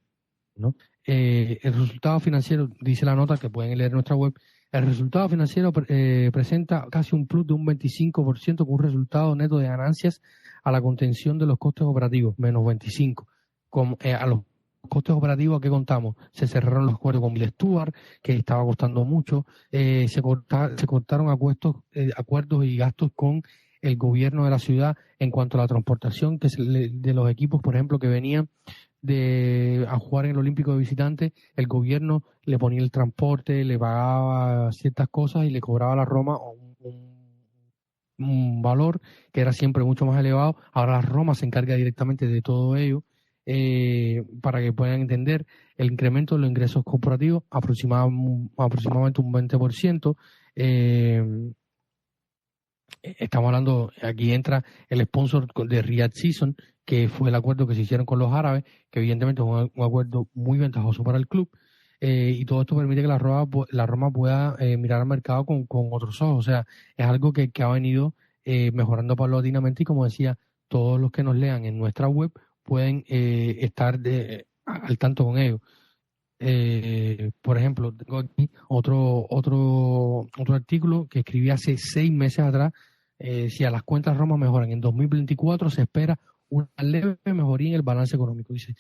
¿no? El resultado financiero, dice la nota que pueden leer en nuestra web, el resultado financiero presenta casi un plus de un 25% con un resultado neto de ganancias a la contención de los costes operativos, menos 25%. A los costes operativos, ¿a qué contamos? Se cerraron los acuerdos con Bill Stewart, que estaba costando mucho, se cortaron acuerdos y gastos con el gobierno de la ciudad en cuanto a la transportación de los equipos, por ejemplo, que venían a jugar en el Olímpico de visitantes. El gobierno le ponía el transporte, le pagaba ciertas cosas y le cobraba a la Roma un valor que era siempre mucho más elevado. Ahora la Roma se encarga directamente de todo ello. Para que puedan entender, el incremento de los ingresos corporativos aproximadamente un 20%. Estamos hablando, aquí entra el sponsor de Riyadh Season, que fue el acuerdo que se hicieron con los árabes, que evidentemente es un acuerdo muy ventajoso para el club, y todo esto permite que la Roma pueda mirar al mercado con otros ojos. O sea, es algo que ha venido mejorando paulatinamente, y como decía, todos los que nos lean en nuestra web pueden estar al tanto con ello. Por ejemplo, tengo aquí otro artículo que escribí hace 6 meses atrás. Si a las cuentas Roma mejoran en 2024, se espera una leve mejoría en el balance económico. Dice,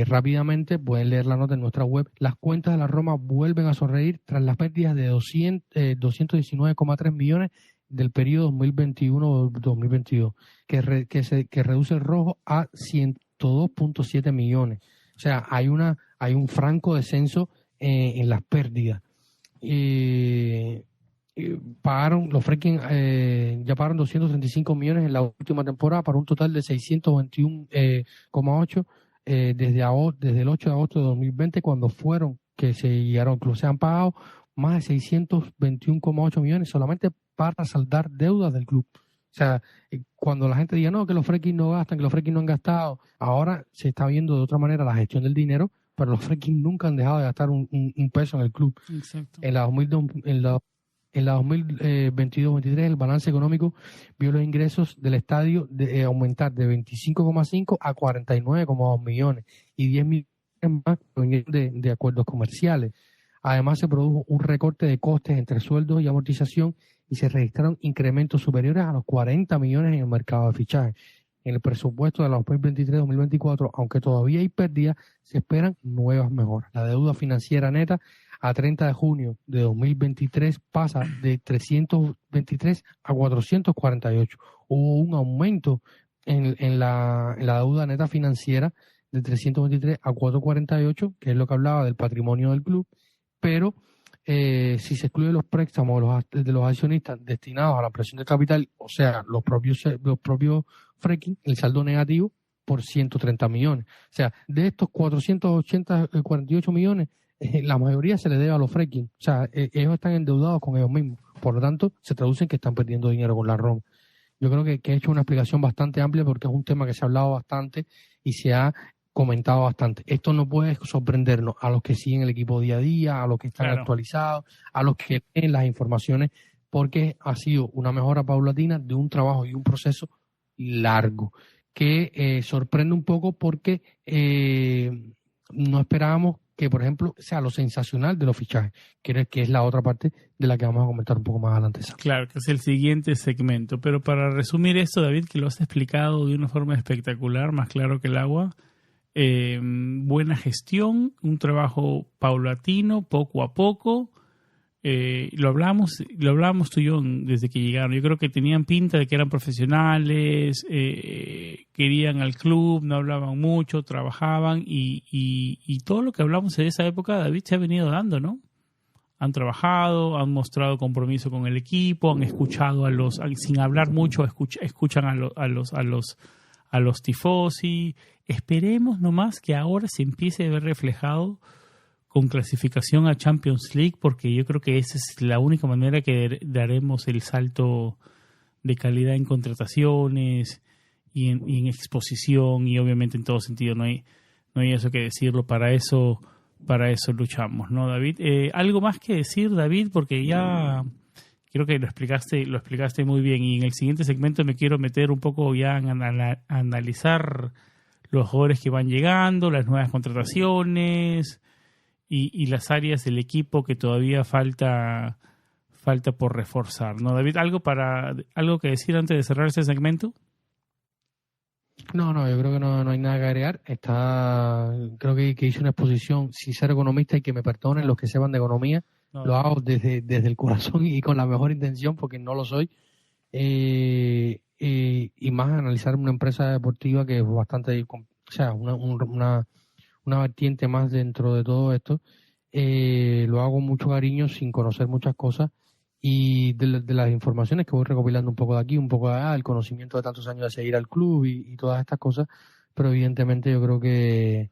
rápidamente pueden leer la nota en nuestra web. Las cuentas de la Roma vuelven a sonreír tras las pérdidas de 219,3 millones del periodo 2021-2022, que reduce el rojo a 102,7 millones. O sea, hay un franco descenso en las pérdidas. Pagaron los Freaking, ya pagaron 235 millones en la última temporada para un total de 621,8 desde el 8 de agosto de 2020, cuando fueron que se llegaron al club. Se han pagado más de 621,8 millones solamente para saldar deudas del club. O sea, cuando la gente diga, no, que los Freaking no gastan, que los Freaking no han gastado, ahora se está viendo de otra manera la gestión del dinero, pero los Freaking nunca han dejado de gastar un peso en el club. Exacto. En la 2022-23 el balance económico vio los ingresos del estadio aumentar de 25,5 a 49,2 millones y 10 millones más de acuerdos comerciales. Además, se produjo un recorte de costes entre sueldos y amortización y se registraron incrementos superiores a los 40 millones en el mercado de fichajes. En el presupuesto de la 2023-2024, aunque todavía hay pérdidas, se esperan nuevas mejoras. La deuda financiera neta a 30 de junio de 2023 pasa de 323 a 448. Hubo un aumento en la deuda neta financiera de 323 a 448, que es lo que hablaba del patrimonio del club, pero si se excluyen los préstamos de los accionistas destinados a la ampliación de capital, o sea, los propios Friedkin, el saldo negativo por 130 millones. O sea, de estos 448 millones, la mayoría se le debe a los Friedkin. O sea, ellos están endeudados con ellos mismos. Por lo tanto, se traduce en que están perdiendo dinero con la Roma. Yo creo que he hecho una explicación bastante amplia porque es un tema que se ha hablado bastante y se ha comentado bastante. Esto no puede sorprendernos a los que siguen el equipo día a día, a los que están actualizados, a los que leen las informaciones, porque ha sido una mejora paulatina de un trabajo y un proceso largo que sorprende un poco porque no esperábamos que, por ejemplo, sea lo sensacional de los fichajes, que es la otra parte de la que vamos a comentar un poco más adelante. Claro, que es el siguiente segmento. Pero para resumir esto, David, que lo has explicado de una forma espectacular, más claro que el agua, buena gestión, un trabajo paulatino, poco a poco. Lo hablamos tú y yo desde que llegaron. Yo creo que tenían pinta de que eran profesionales, querían al club, no hablaban mucho, trabajaban y todo lo que hablamos en esa época, David, se ha venido dando, ¿no? Han trabajado, han mostrado compromiso con el equipo, han escuchado sin hablar mucho, escuchan a los tifosi. Esperemos nomás que ahora se empiece a ver reflejado con clasificación a Champions League, porque yo creo que esa es la única manera que daremos el salto de calidad en contrataciones y en exposición, y obviamente en todo sentido no hay eso que decirlo. Para eso luchamos, ¿no, David? Algo más que decir, David, porque ya creo que lo explicaste muy bien, y en el siguiente segmento me quiero meter un poco ya a analizar los jugadores que van llegando, las nuevas contrataciones y las áreas del equipo que todavía falta por reforzar, ¿no, David? ¿Algo que decir antes de cerrar este segmento? No, yo creo que no hay nada que agregar. Creo que hice una exposición sin ser economista, y que me perdonen los que sepan de economía. No. Lo hago desde el corazón y con la mejor intención, porque no lo soy. Y más analizar una empresa deportiva que es bastante, o sea, una vertiente más dentro de todo esto. Lo hago con mucho cariño, sin conocer muchas cosas, y de las informaciones que voy recopilando un poco de aquí, un poco de allá, el conocimiento de tantos años de seguir al club y todas estas cosas, pero evidentemente yo creo que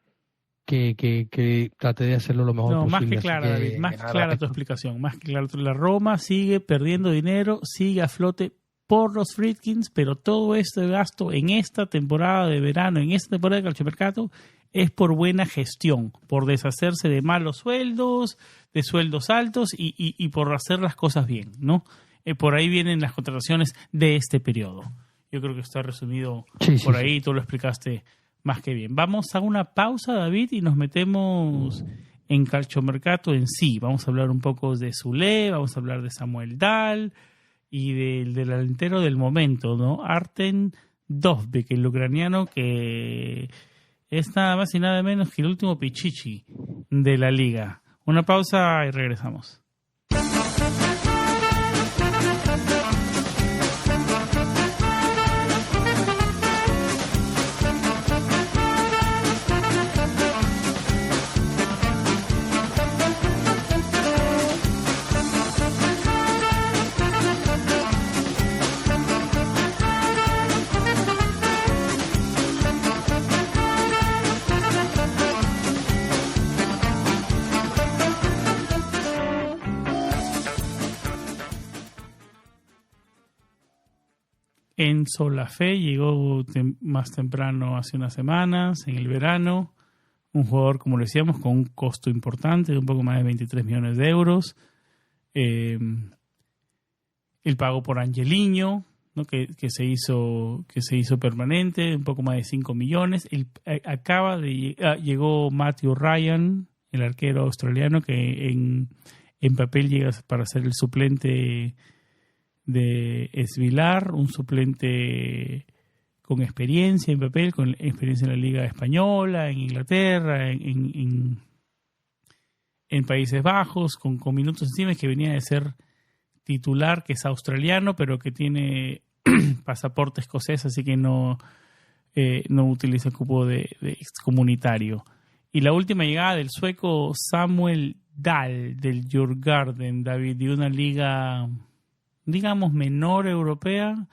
traté de hacerlo lo mejor posible. Más que clara, David, más clara tu explicación, más que clara. La Roma sigue perdiendo dinero, sigue a flote por los Friedkins, pero todo este gasto en esta temporada de verano, en esta temporada de calciomercato, es por buena gestión, por deshacerse de malos sueldos, de sueldos altos y por hacer las cosas bien, ¿no? Por ahí vienen las contrataciones de este periodo. Yo creo que está resumido por ahí, tú lo explicaste más que bien. Vamos a una pausa, David, y nos metemos en calciomercato en sí. Vamos a hablar un poco de Zule, vamos a hablar de Samuel Dahl y del delantero del momento, ¿no? Artem Dovbyk, el ucraniano, que es nada más y nada menos que el último pichichi de la liga. Una pausa y regresamos. Enzo Lafay llegó más temprano, hace unas semanas, en el verano. Un jugador, como lo decíamos, con un costo importante de un poco más de 23 millones de euros. El pago por Angelino, ¿no? que se hizo permanente, un poco más de 5 millones. Llegó Matthew Ryan, el arquero australiano, que en papel llega para ser el suplente de Esvilar, un suplente con experiencia en papel, con experiencia en la Liga Española, en Inglaterra, en en Países Bajos, con minutos encima, que venía de ser titular, que es australiano, pero que tiene pasaporte escocés, así que no utiliza el cupo de excomunitario. Y la última llegada del sueco Samuel Dahl, del Djurgården, David, de una liga, digamos, menor europea.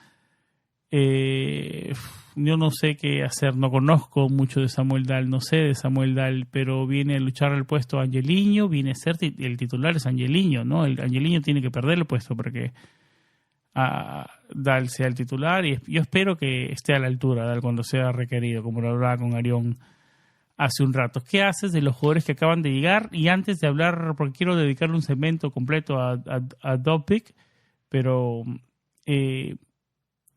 Yo no sé qué hacer, no conozco mucho de Samuel Dahl, no sé de Samuel Dahl, pero viene a luchar el puesto Angelino, viene a ser el titular es Angelino, ¿no? El Angelino tiene que perder el puesto para que Dahl sea el titular, y yo espero que esté a la altura Dahl cuando sea requerido, como lo hablaba con Arión hace un rato. ¿Qué haces de los jugadores que acaban de llegar? Y antes de hablar, porque quiero dedicarle un segmento completo a Dopic, pero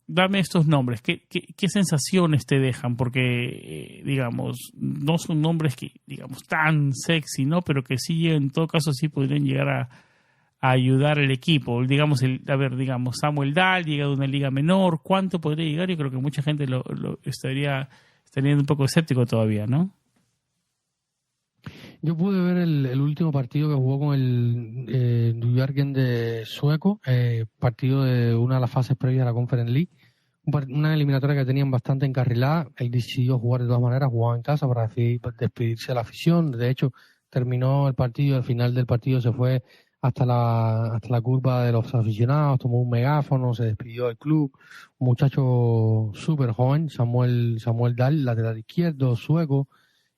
dame estos nombres. ¿Qué sensaciones te dejan? Porque, digamos, no son nombres que, digamos, tan sexy, ¿no? Pero que sí, en todo caso, sí podrían llegar a ayudar al equipo. Digamos, Samuel Dahl llega de una liga menor. ¿Cuánto podría llegar? Yo creo que mucha gente lo estaría un poco escéptico todavía, ¿no? Yo pude ver el último partido que jugó con el Djurgården de sueco, partido de una de las fases previas a la Conference League, una eliminatoria que tenían bastante encarrilada. Él decidió jugar de todas maneras, jugaba en casa para despedirse de la afición. De hecho, terminó el partido, al final del partido se fue hasta la curva de los aficionados, tomó un megáfono, se despidió del club. Un muchacho súper joven, Samuel Dahl, lateral izquierdo, sueco.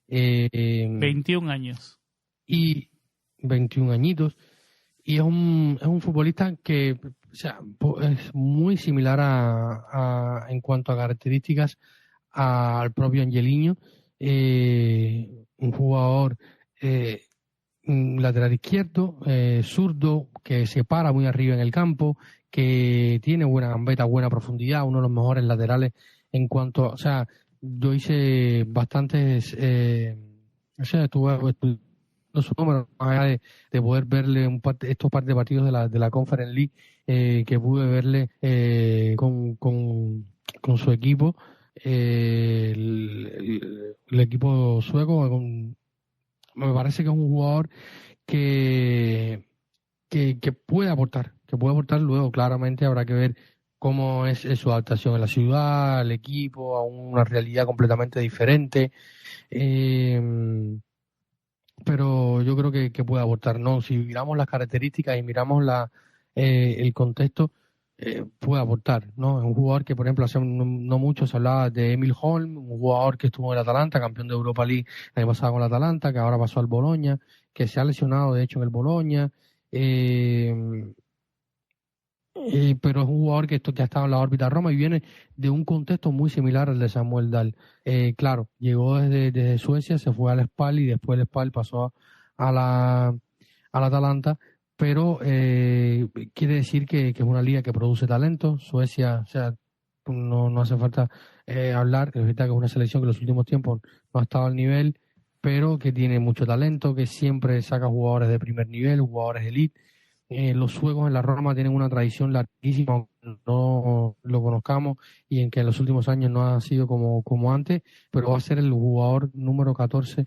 21 años. Y 21 añitos. Y es un futbolista que, o sea, es muy similar en cuanto a características al propio Angelino. Un jugador lateral izquierdo, zurdo, que se para muy arriba en el campo, que tiene buena gambeta, buena profundidad, uno de los mejores laterales en cuanto, o sea, yo hice bastantes, estuve estudiando su número, más allá de poder verle estos par de partidos de la Conference League, que pude verle con su equipo, el equipo sueco. Me parece que es un jugador que puede aportar, luego. Claramente habrá que ver cómo es su adaptación en la ciudad, al equipo, a una realidad completamente diferente. Pero yo creo que puede aportar, ¿no? Si miramos las características y miramos el contexto, puede aportar, ¿no? Es un jugador que, por ejemplo, hace no mucho se hablaba de Emil Holm, un jugador que estuvo en el Atalanta, campeón de Europa League el año pasado con el Atalanta, que ahora pasó al Bologna, que se ha lesionado, de hecho, en el Bologna. Pero es un jugador que ha estado en la órbita Roma y viene de un contexto muy similar al de Samuel Dahl. Claro, llegó desde Suecia, se fue al Spal y después el Spal pasó al Atalanta, pero quiere decir que es una liga que produce talento. Suecia, o sea, no hace falta hablar, es verdad que es una selección que en los últimos tiempos no ha estado al nivel, pero que tiene mucho talento, que siempre saca jugadores de primer nivel, jugadores elite. Los suecos en la Roma tienen una tradición larguísima, aunque no lo conozcamos, y en que en los últimos años no ha sido como antes, pero va a ser el jugador número 14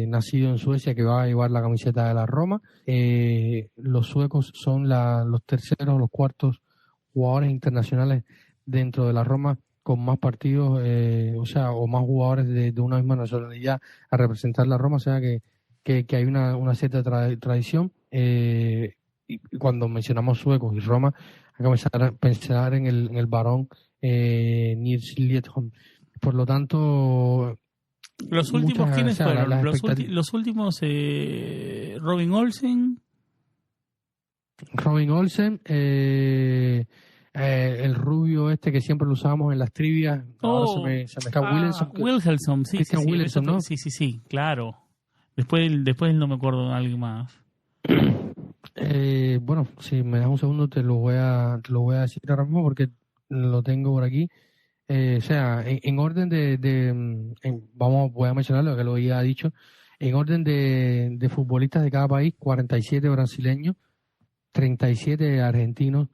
nacido en Suecia que va a llevar la camiseta de la Roma. Los suecos son los terceros, los cuartos jugadores internacionales dentro de la Roma con más partidos, o más jugadores de una misma nacionalidad a representar la Roma, o sea que hay una cierta tradición. Y cuando mencionamos suecos y Roma, hay que pensar en el varón Nils Liedholm. Por lo tanto, los últimos, ¿quiénes fueron? Los últimos, Robin Olsen, el rubio este que siempre lo usábamos en las trivias. Ahora se me escapa. Wilhelmsson, sí, Wilhelmsson, ¿no? Sí, claro. Después no me acuerdo de alguien más. Bueno, si me das un segundo te lo voy a decir ahora mismo porque lo tengo por aquí. O sea, en orden voy a mencionar lo que lo había dicho. En orden de futbolistas de cada país, 47 brasileños, 37 argentinos,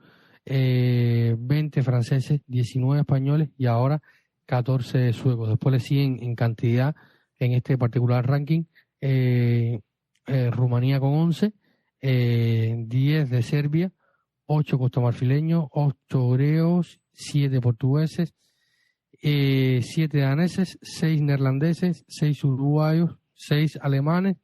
20 franceses, 19 españoles y ahora 14 suecos. Después le siguen en cantidad en este particular ranking Rumanía con 11, 10 de Serbia, 8 costamarfileños, 8 griegos, 7 portugueses, 7 daneses, 6 neerlandeses, 6 uruguayos, 6 alemanes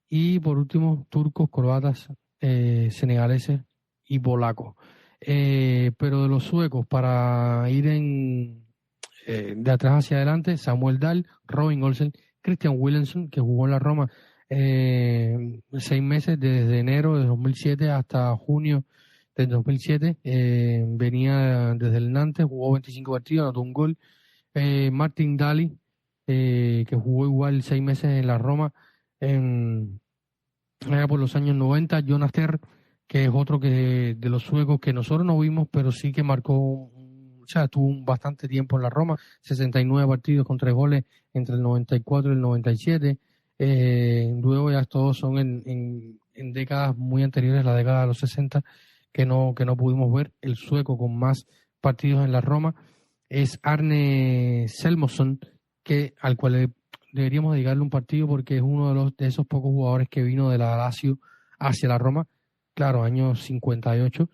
y por último turcos, croatas, senegaleses y polacos. Pero de los suecos, para ir de atrás hacia adelante, Samuel Dahl, Robin Olsen, Christian Wilhelmsson, que jugó en la Roma 6 meses, desde enero de 2007 hasta junio del 2007, venía desde el Nantes, jugó 25 partidos, anotó un gol. Martin Daly, que jugó igual 6 meses en la Roma allá por los años 90. Jonas Ter, que es otro que de los suecos que nosotros no vimos, pero sí que marcó, o sea, tuvo bastante tiempo en la Roma, 69 partidos con 3 goles entre el 94 y el 97. Luego ya todos son en décadas muy anteriores, la década de los 60, que no pudimos ver. El sueco con más partidos en la Roma es Arne Selmosson, al cual deberíamos dedicarle un partido porque es uno de esos pocos jugadores que vino de la Lazio hacia la Roma. Claro, año 58,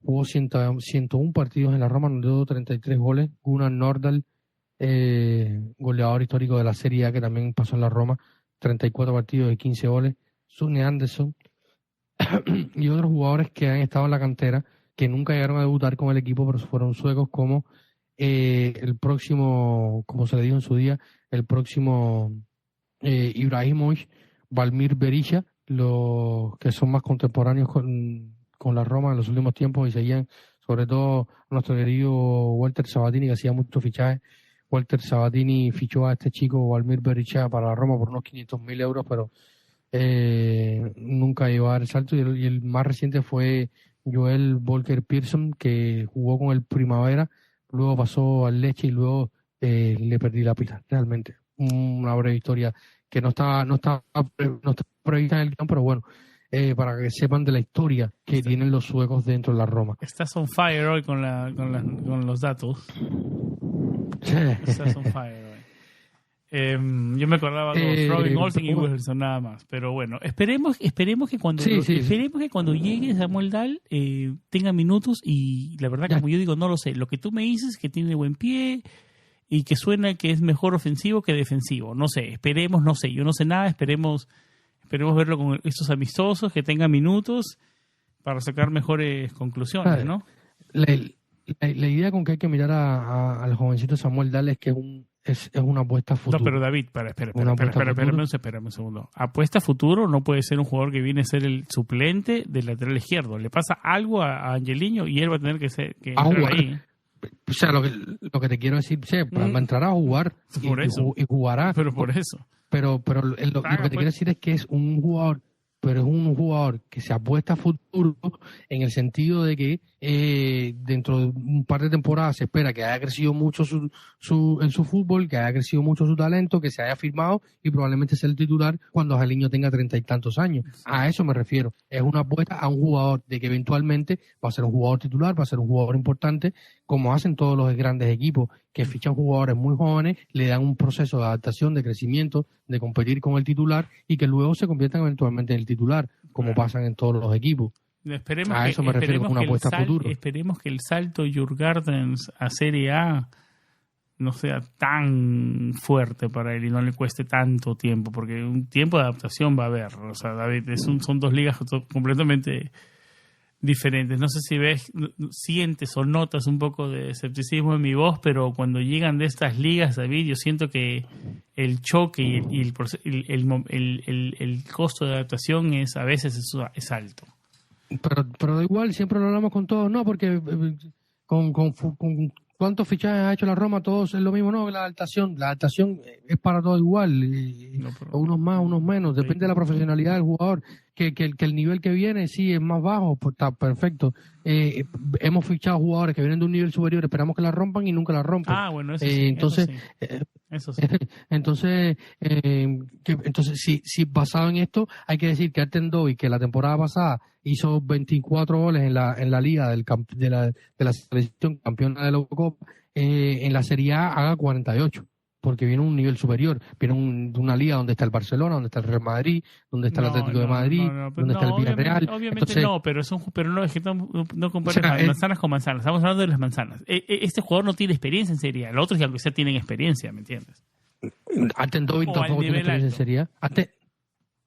jugó 101 partidos en la Roma, anotó 33 goles. Gunnar Nordahl, goleador histórico de la Serie A, que también pasó en la Roma, 34 partidos y 15 goles. Sune Andersson y otros jugadores que han estado en la cantera, que nunca llegaron a debutar con el equipo, pero fueron suecos, como el próximo, como se le dijo en su día, el próximo Ibrahimovic, Valmir Berisha, los que son más contemporáneos con la Roma en los últimos tiempos y seguían, sobre todo nuestro querido Walter Sabatini, que hacía muchos fichajes. Walter Sabatini fichó a este chico Valmir Berisha para la Roma por unos 500.000 euros, pero nunca llegó a dar el salto. Y el más reciente fue Joel Volker Persson, que jugó con el Primavera, luego pasó al Lecce y luego le perdí la pista. Realmente una breve historia que no está prevista en el guión, pero bueno, para que sepan de la historia que tienen los suecos dentro de la Roma. Estás on fire hoy con los datos. Estás on fire hoy. Yo me acordaba de Robin Olsen y Wilhelmsson nada más, pero bueno, esperemos que cuando que cuando llegue Samuel Dahl tenga minutos, y la verdad, como yo digo, no lo sé. Lo que tú me dices es que tiene buen pie y que suena que es mejor ofensivo que defensivo. No sé, esperemos, no sé, yo no sé nada, esperemos verlo con estos amistosos, que tenga minutos para sacar mejores conclusiones, ¿no? La idea con que hay que mirar al jovencito Samuel Dahl es que es una apuesta a futuro. No, pero David, espérame un segundo. Apuesta a futuro no puede ser un jugador que viene a ser el suplente del lateral izquierdo. Le pasa algo a Angeliño y él va a tener que entrar ahí. O sea, lo que te quiero decir, va a entrar a jugar y jugará. Pero por eso. Pero lo que te quiero decir es que es un jugador, pero es un jugador que se apuesta a futuro, en el sentido de que dentro de un par de temporadas se espera que haya crecido mucho en su fútbol, que haya crecido mucho su talento, que se haya firmado y probablemente sea el titular cuando Angeliño tenga 30 y tantos años. A eso me refiero. Es una apuesta a un jugador de que eventualmente va a ser un jugador titular, va a ser un jugador importante, como hacen todos los grandes equipos, que fichan jugadores muy jóvenes, le dan un proceso de adaptación, de crecimiento, de competir con el titular y que luego se conviertan eventualmente en el titular, como pasan en todos los equipos. Eso me refiero con una apuesta a futuro. Esperemos que el salto Djurgårdens a Serie A no sea tan fuerte para él y no le cueste tanto tiempo, porque un tiempo de adaptación va a haber. O sea, David, son dos ligas completamente diferentes. No sé si sientes o notas un poco de escepticismo en mi voz, pero cuando llegan de estas ligas, David, yo siento que el choque y el costo de adaptación a veces es alto. Pero da igual, siempre lo hablamos con todos, no, porque con cuántos fichajes ha hecho la Roma, todos es lo mismo, no, la adaptación es para todos igual, unos más, unos menos, depende de la profesionalidad del jugador, que el nivel que viene sí es más bajo, pues está perfecto. Hemos fichado jugadores que vienen de un nivel superior, esperamos que la rompan y nunca la rompen. Bueno, eso sí, entonces, eso sí. Entonces, si basado en esto, hay que decir que Artem Dovbyk, que la temporada pasada hizo 24 goles en la liga de la selección campeona de la Eurocopa, en la Serie A haga 48, porque viene un nivel superior, viene de una liga donde está el Barcelona, donde está el Real Madrid, donde está el Atlético de Madrid, donde está el Villarreal. Obviamente Entonces, no, pero no, es que no compares manzanas con manzanas. Estamos hablando de las manzanas. Este jugador no tiene experiencia en Serie A. Los otros, aunque sea, tienen experiencia, ¿me entiendes? Arten-Dovic tampoco tiene experiencia en Serie A.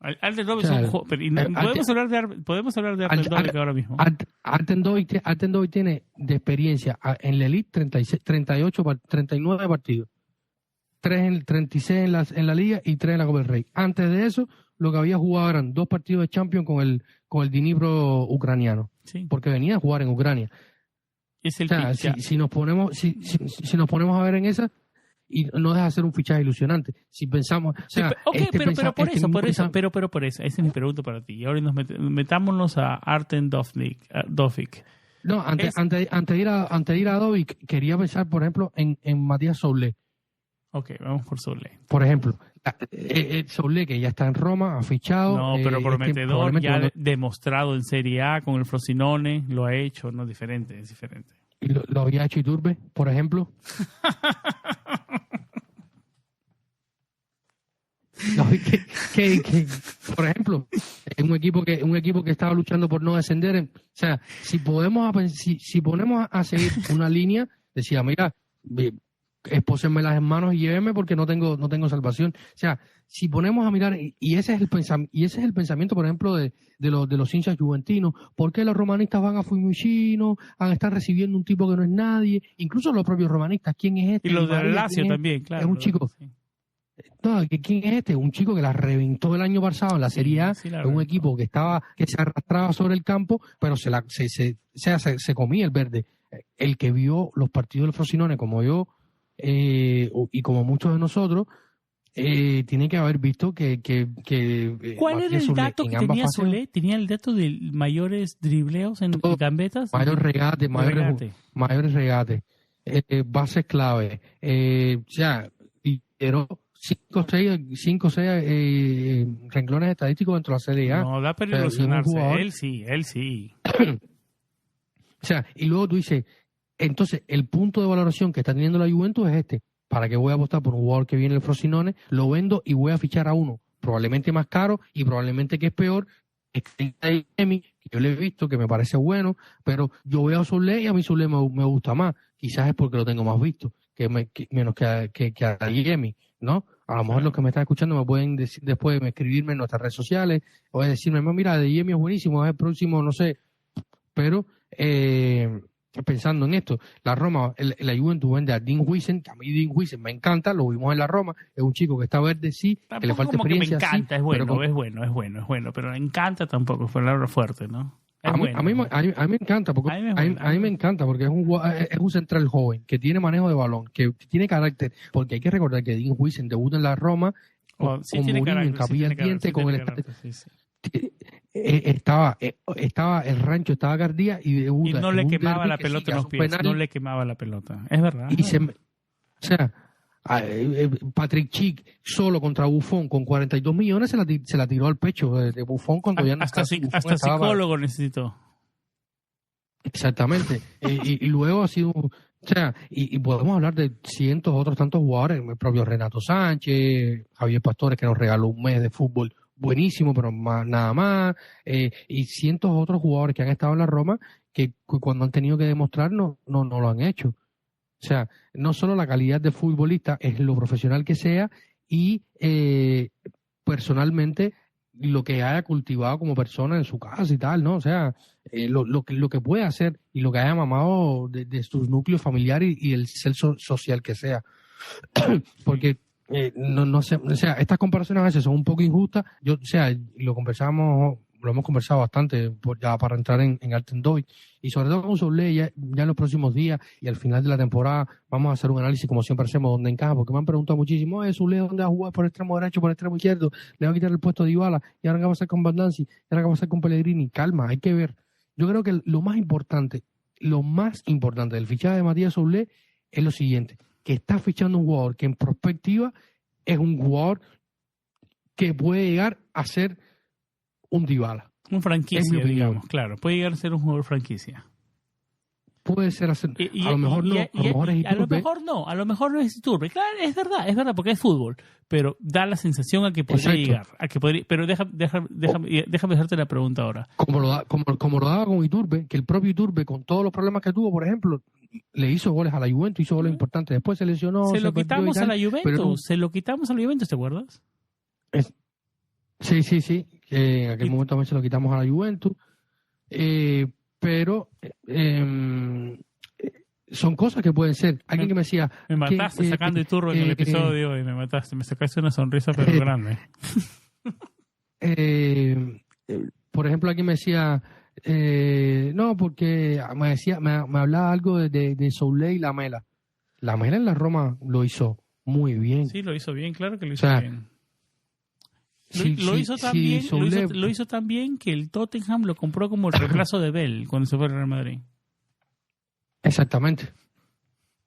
Arten-Dovic es un jugador. Podemos hablar de Arten-Dovic ahora mismo. Arten-Dovic tiene de experiencia en la Elite 39 partidos. 36 en la Liga y 3 en la Copa del Rey. Antes de eso, lo que había jugado eran 2 partidos de Champions con el Dnipro ucraniano. Sí. Porque venía a jugar en Ucrania. Es el si nos ponemos a ver en esa, y no deja de ser un fichaje ilusionante. Si pensamos, pero por eso, esa es mi pregunta para ti. Y ahora metámonos a Arten-Dovic. No, antes de ir a Dovic, quería pensar, por ejemplo, en Matías Soulé. Ok, vamos por Soulé. Por ejemplo, Soulé, que ya está en Roma, ha fichado. No, pero prometedor, ya demostrado en Serie A con el Frosinone, lo ha hecho, no es diferente. ¿Y lo había hecho Iturbe, por ejemplo? No, por ejemplo, un equipo que estaba luchando por no descender, si ponemos a seguir una línea, decía, mira, espósenme las manos y llévenme porque no tengo salvación. Si ponemos a mirar, y ese es el pensamiento, por ejemplo, de los hinchas juventinos, ¿por qué los romanistas van a Fiumicino, a estar recibiendo un tipo que no es nadie? Incluso los propios romanistas, ¿quién es este? Y los de Lazio también, claro. Es un chico. Sí. No, ¿quién es este? Un chico que la reventó el año pasado en la Serie A, un equipo que se arrastraba sobre el campo, pero se comía el verde. El que vio los partidos del Frosinone, como yo, y como muchos de nosotros, tiene que haber visto que ¿cuál era el dato que tenía Soulé? ¿Tenía el dato de mayores dribleos en gambetas? Mayores regates, bases clave, lideró 5 o 6 renglones estadísticos dentro de la Serie A. No da para ilusionarse, él sí. Y luego tú dices, entonces el punto de valoración que está teniendo la Juventus es este. ¿Para qué voy a apostar por un jugador que viene el Frosinone? Lo vendo y voy a fichar a uno, probablemente más caro y probablemente que es peor. Yo le he visto que me parece bueno, pero yo veo a Soulé y a mí Soulé me gusta más. Quizás es porque lo tengo más visto, menos que a Adeyemi, ¿no? A lo mejor los que me están escuchando me pueden después escribirme en nuestras redes sociales o decirme, mira, Adeyemi es buenísimo, es el próximo, no sé. Pero pensando en esto, la Roma, la Juventus vende a Dean Huijsen, que a mí Dean Huijsen me encanta, lo vimos en la Roma, es un chico que está verde, sí, tampoco que le falta experiencia. Que me encanta, sí, es bueno, pero me encanta tampoco, fue palabra fuerte, ¿no? A mí me encanta, porque a mí me encanta, porque es un central joven, que tiene manejo de balón, que tiene carácter, porque hay que recordar que Dean Huijsen debuta en la Roma, con Mourinho en Capilla del Diente, con el estaba el rancho, estaba Gardía y debuta. Y no le quemaba la pelota en los pies, no le quemaba la pelota, es verdad. Patrick Schick solo contra Buffon con 42 millones se la tiró al pecho de Buffon cuando ya no hasta psicólogo necesitó. Exactamente. y luego ha sido, y podemos hablar de cientos otros tantos jugadores, el propio Renato Sánchez, Javier Pastores, que nos regaló un mes de fútbol buenísimo, pero nada más, y cientos otros jugadores que han estado en la Roma que cuando han tenido que demostrar no lo han hecho. No solo la calidad de futbolista, es lo profesional que sea y personalmente lo que haya cultivado como persona en su casa y tal, ¿no? Lo que puede hacer y lo que haya mamado de sus núcleos familiares y el ser social que sea. Porque no sé, estas comparaciones a veces son un poco injustas. Lo hemos conversado bastante ya para entrar en Arten-Dovic, y sobre todo con Soulé ya en los próximos días y al final de la temporada vamos a hacer un análisis como siempre hacemos donde encaja, porque me han preguntado muchísimo, Soulé ¿dónde va a jugar? ¿Por extremo derecho, por extremo izquierdo? ¿Le va a quitar el puesto de Dybala? ¿Y ahora qué va a hacer con Van Dancy? ¿Y ahora qué va a hacer con Pellegrini? Calma, hay que ver. Yo creo que lo más importante del fichaje de Matías Soulé es lo siguiente, que está fichando un jugador que en perspectiva es un jugador que puede llegar a ser un Dybala. Un franquicia, digamos, claro. Puede llegar a ser un jugador franquicia. puede ser a lo mejor no, a lo mejor es Iturbe. A lo mejor no es Iturbe. Claro, es verdad, porque es fútbol, pero da la sensación a que podría llegar, pero déjame hacerte la pregunta ahora. Como lo daba con Iturbe, que el propio Iturbe, con todos los problemas que tuvo, por ejemplo, le hizo goles a la Juventus, hizo goles importantes, después se lesionó, se lo quitamos a la Juventus, ¿te acuerdas? Sí, en aquel momento también se lo quitamos a la Juventus, pero son cosas que pueden ser. Alguien que me decía... Me mataste sacando Iturbe en el episodio de hoy, me sacaste una sonrisa pero grande. Por ejemplo, alguien me decía... no, porque me hablaba algo de Soulé y Lamela. Lamela en la Roma lo hizo muy bien. Sí, lo hizo bien, claro que lo hizo bien. Lo hizo tan bien que el Tottenham lo compró como el reemplazo de Bell cuando se fue al Real Madrid. Exactamente.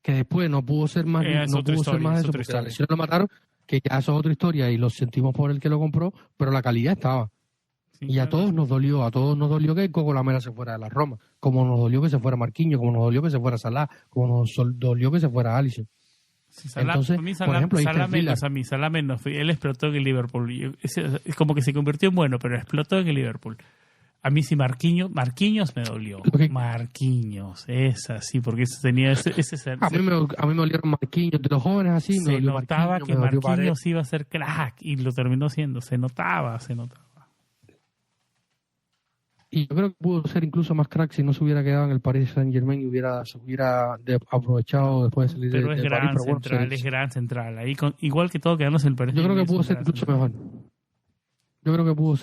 Que después no pudo ser más, de eso porque la lesión lo mataron, que ya eso es otra historia y lo sentimos por el que lo compró, pero la calidad estaba. Sí, y a todos nos dolió que Coco Lamela se fuera de la Roma, como nos dolió que se fuera Marquinhos, como nos dolió que se fuera Salah, como nos dolió que se fuera Alisson. Sí, entonces, por ejemplo, Salah menos, él explotó en el Liverpool. Es como que se convirtió en bueno, pero explotó en el Liverpool. A mí sí Marquinhos me dolió. Marquinhos, es así, porque ese tenía a mí me dolieron Marquinhos, de los jóvenes así. Se notaba que Marquinhos iba a ser crack y lo terminó siendo. Se notaba. Y yo creo que pudo ser incluso más crack si no se hubiera quedado en el Paris Saint-Germain y se hubiera aprovechado después de salir de París. Pero es gran central. Ahí igual que todo quedándose en el Paris. Yo creo que pudo ser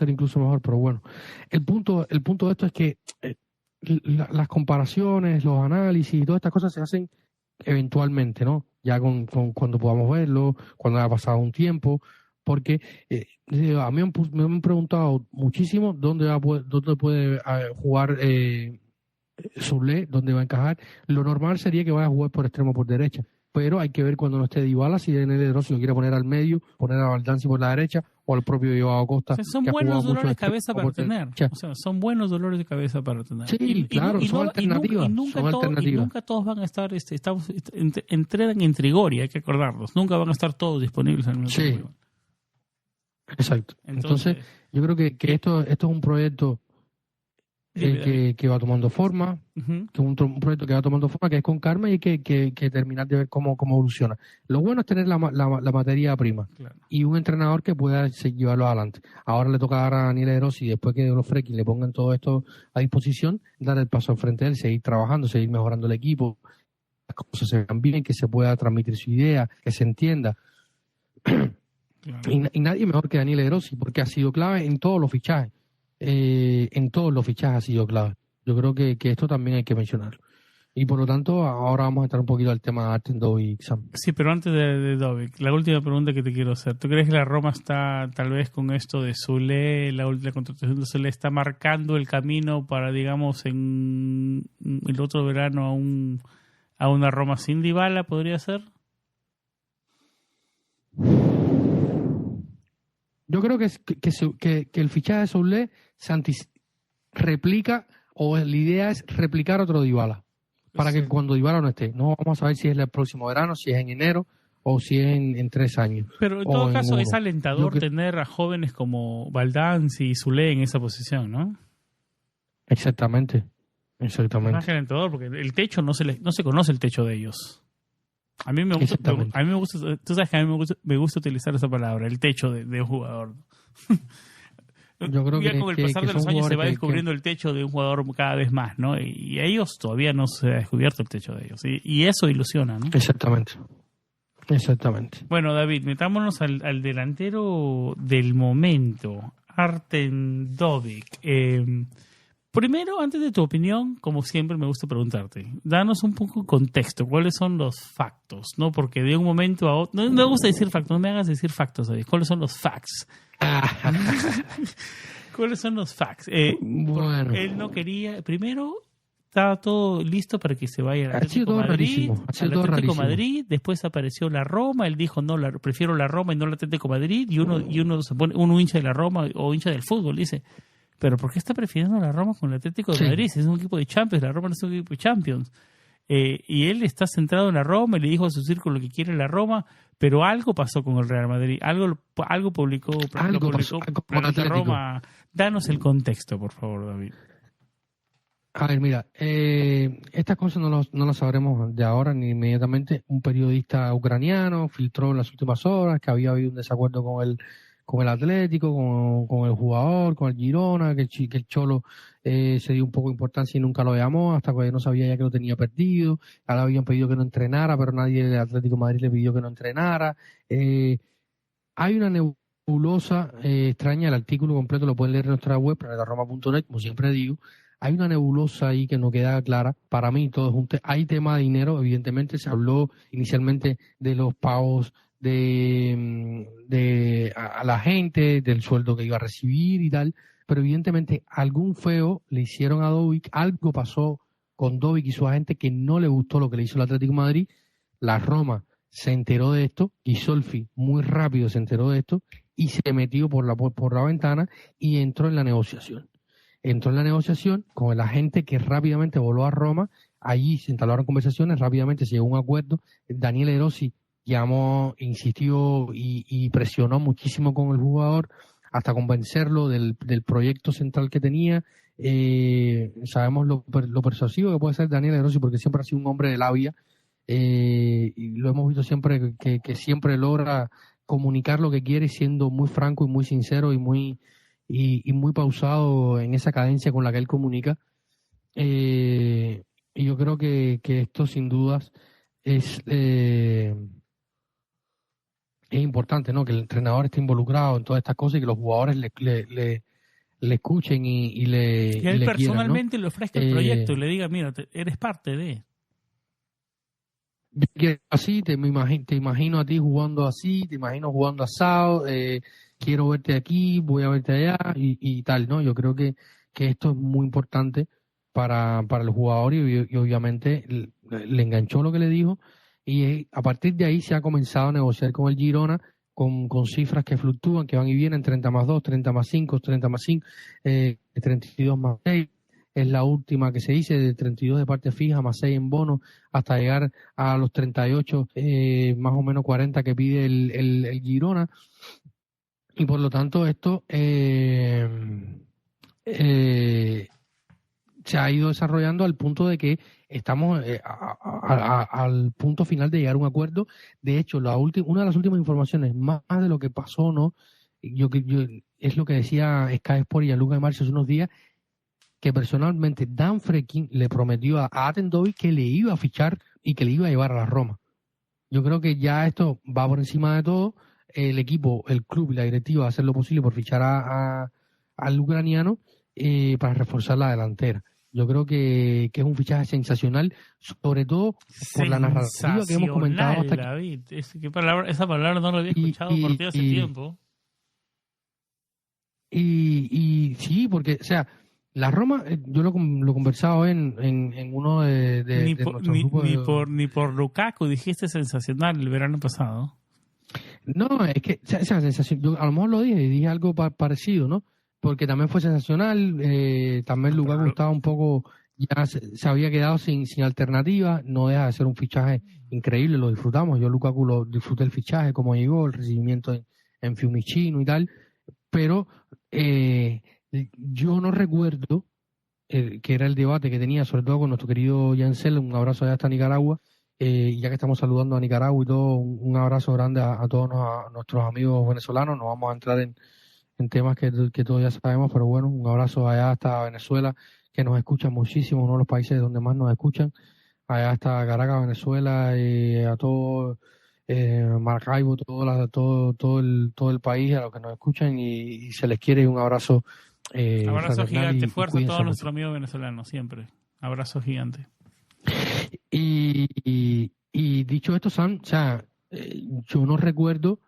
incluso mejor. Pero bueno. El punto de esto es que las comparaciones, los análisis y todas estas cosas se hacen eventualmente, ¿no? Ya con cuando podamos verlo, cuando haya pasado un tiempo. Porque a mí me han preguntado muchísimo dónde puede jugar Soulé, dónde va a encajar. Lo normal sería que vaya a jugar por extremo por derecha, pero hay que ver cuando no esté Dybala, si Daniel De Rossi lo quiere poner al medio, poner a Baldanzi por la derecha o al propio Joao Costa. O sea, son buenos dolores de cabeza para tener. O sea, son buenos dolores de cabeza para tener. Sí, claro, son alternativas. Y nunca todos van a estar, entrenan en Trigori, hay que acordarlos. Nunca van a estar todos disponibles en el mismo tiempo. Exacto. Entonces, yo creo que esto es un proyecto que va tomando forma, que es un proyecto que va tomando forma, que es con calma y hay que terminar de ver cómo evoluciona. Lo bueno es tener la materia prima, claro, y un entrenador que pueda llevarlo adelante. Ahora le toca dar a Daniel De Rossi, después que los Frekkie le pongan todo esto a disposición, dar el paso al frente de él, seguir trabajando, seguir mejorando el equipo, las cosas se vean bien, que se pueda transmitir su idea, que se entienda. Claro. Y nadie mejor que Daniel De Rossi, porque ha sido clave en todos los fichajes. Ha sido clave. Yo creo que esto también hay que mencionarlo. Y por lo tanto, ahora vamos a entrar un poquito al tema de Artem Dovbyk, Sam. Sí, pero antes de Dovbyk, la última pregunta que te quiero hacer. ¿Tú crees que la Roma está, tal vez con esto de Soulé, la contratación de Soulé, está marcando el camino para, digamos, en el otro verano a una Roma sin Dybala, podría ser? Yo creo que el fichaje de Soulé se replica, o la idea es replicar otro Dybala, para que cuando Dybala no esté, no vamos a saber si es el próximo verano, si es en enero o si es en 3 años. Pero en todo caso es alentador tener a jóvenes como Baldanzi y Soulé en esa posición, ¿no? Exactamente. Es alentador porque el techo no se conoce el techo de ellos. A mí me gusta, tú sabes que a mí me gusta utilizar esa palabra, el techo de un jugador. Yo creo que con el pasar de los años se va descubriendo el techo de un jugador cada vez más, ¿no? Y a ellos todavía no se ha descubierto el techo de ellos. Y eso ilusiona, ¿no? Exactamente. Bueno, David, metámonos al delantero del momento, Artem Dovbyk. Primero, antes de tu opinión, como siempre me gusta preguntarte, danos un poco de contexto, ¿cuáles son los factos? ¿No? Porque de un momento a otro, no me gusta decir factos, no me hagas decir factos, David. ¿Cuáles son los facts? ¿Cuáles son los facts? Bueno. Él no quería, primero estaba todo listo para que se vaya al Atlético Madrid, después apareció la Roma, él dijo, no, prefiero la Roma y no el Atlético Madrid, y uno se pone, un hincha de la Roma o hincha del fútbol, dice, pero ¿por qué está prefiriendo a la Roma con el Atlético de Madrid? Es un equipo de Champions, la Roma no es un equipo de Champions. Y él está centrado en la Roma y le dijo a su círculo que quiere la Roma, pero algo pasó con el Real Madrid, algo publicó la Roma. Danos el contexto, por favor, David. A ver, mira, estas cosas no las sabremos de ahora ni inmediatamente. Un periodista ucraniano filtró en las últimas horas que había habido un desacuerdo con el Atlético, con el jugador, con el Girona, que el Cholo se dio un poco de importancia y nunca lo llamó, hasta que no sabía ya que lo tenía perdido. Ahora habían pedido que no entrenara, pero nadie del Atlético de Madrid le pidió que no entrenara. Hay una nebulosa extraña, el artículo completo lo pueden leer en nuestra web, planetaroma.net, como siempre digo. Hay una nebulosa ahí que no queda clara. Para mí, todo junto. Hay tema de dinero, evidentemente. Se habló inicialmente de los pagos a la gente, del sueldo que iba a recibir y tal. Pero evidentemente, algún feo le hicieron a Dovic. Algo pasó con Dovic y su agente que no le gustó lo que le hizo el Atlético de Madrid. La Roma se enteró de esto y Solfi muy rápido se enteró de esto y se metió por la ventana y entró en la negociación. Entró en la negociación con el agente que rápidamente voló a Roma. Allí se entablaron conversaciones, rápidamente se llegó a un acuerdo. Daniel Erosi llamó, insistió y presionó muchísimo con el jugador hasta convencerlo del proyecto central que tenía. Sabemos lo persuasivo que puede ser Daniel Erosi porque siempre ha sido un hombre de labia y lo hemos visto siempre que siempre logra comunicar lo que quiere siendo muy franco y muy sincero y muy pausado en esa cadencia con la que él comunica. Y yo creo que esto sin dudas es importante, ¿no? Que el entrenador esté involucrado en todas estas cosas y que los jugadores le escuchen y le y él le personalmente quieran, ¿no? le ofrezca el proyecto y le diga, mira, eres parte de... Yo quiero así, te imagino a ti jugando así, te imagino jugando asado, quiero verte aquí, voy a verte allá y tal, ¿no? Yo creo que esto es muy importante para el jugador y obviamente le enganchó lo que le dijo y a partir de ahí se ha comenzado a negociar con el Girona con cifras que fluctúan, que van y vienen, 30 más 2, 30 más 5, 30 más 5, 32 más 6. Es la última que se dice, de 32 de parte fija más 6 en bono, hasta llegar a los 38, más o menos 40 que pide el Girona. Y por lo tanto esto se ha ido desarrollando al punto de que estamos al punto final de llegar a un acuerdo. De hecho, una de las últimas informaciones, más de lo que pasó, ¿no? Yo es lo que decía Sky Sport y a Luca de Marcio hace unos días, que personalmente Dan Fredkin le prometió a Artem Dovbyk que le iba a fichar y que le iba a llevar a la Roma. Yo creo que ya esto va por encima de todo. El equipo, el club y la directiva va a hacer lo posible por fichar al ucraniano para reforzar la delantera. Yo creo que es un fichaje sensacional, sobre todo por la narrativa que hemos comentado hasta aquí. David. Esa palabra no la había escuchado por ti hace tiempo. Y sí, porque, o sea, la Roma, yo lo he conversado en uno de nuestros grupos. Ni por Lukaku dijiste sensacional el verano pasado. No, es que esa sensación, yo a lo mejor lo dije algo parecido, ¿no? Porque también fue sensacional, también Lukaku estaba un poco, ya se había quedado sin alternativa, no deja de ser un fichaje increíble, lo disfrutamos, yo Lukaku lo disfruté el fichaje, como llegó, el recibimiento en Fiumicino y tal, pero yo no recuerdo que era el debate que tenía, sobre todo con nuestro querido Yancel, un abrazo allá hasta Nicaragua, ya que estamos saludando a Nicaragua y todo, un abrazo grande a todos nuestros amigos venezolanos. No vamos a entrar en temas que todos ya sabemos, pero bueno, un abrazo allá hasta Venezuela, que nos escuchan muchísimo, uno de los países donde más nos escuchan, allá hasta Caracas, Venezuela, a todo Maracaibo, todo el país, a los que nos escuchan y se les quiere un abrazo. Abrazo gigante, fuerza a todos mucho. nuestros amigos venezolanos, siempre. Abrazo gigante. Y dicho esto, Sam, o sea, yo no recuerdo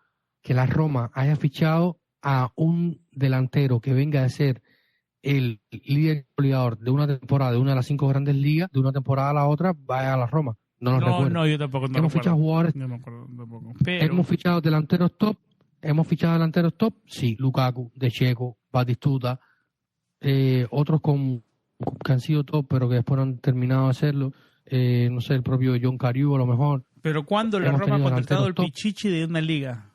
que la Roma haya fichado a un delantero que venga a ser el líder goleador de una temporada, de una de las 5 grandes ligas, de una temporada a la otra, vaya a la Roma. No recuerdo. No, yo tampoco. No hemos fichado jugadores, no me acuerdo tampoco. Pero... hemos fichado delanteros top, sí, Lukaku, De Checo, Batistuta, otros que han sido top, pero que después no han terminado de hacerlo. No sé, el propio John Carew a lo mejor. Pero ¿cuándo la Roma ha contratado el Pichichi de una liga?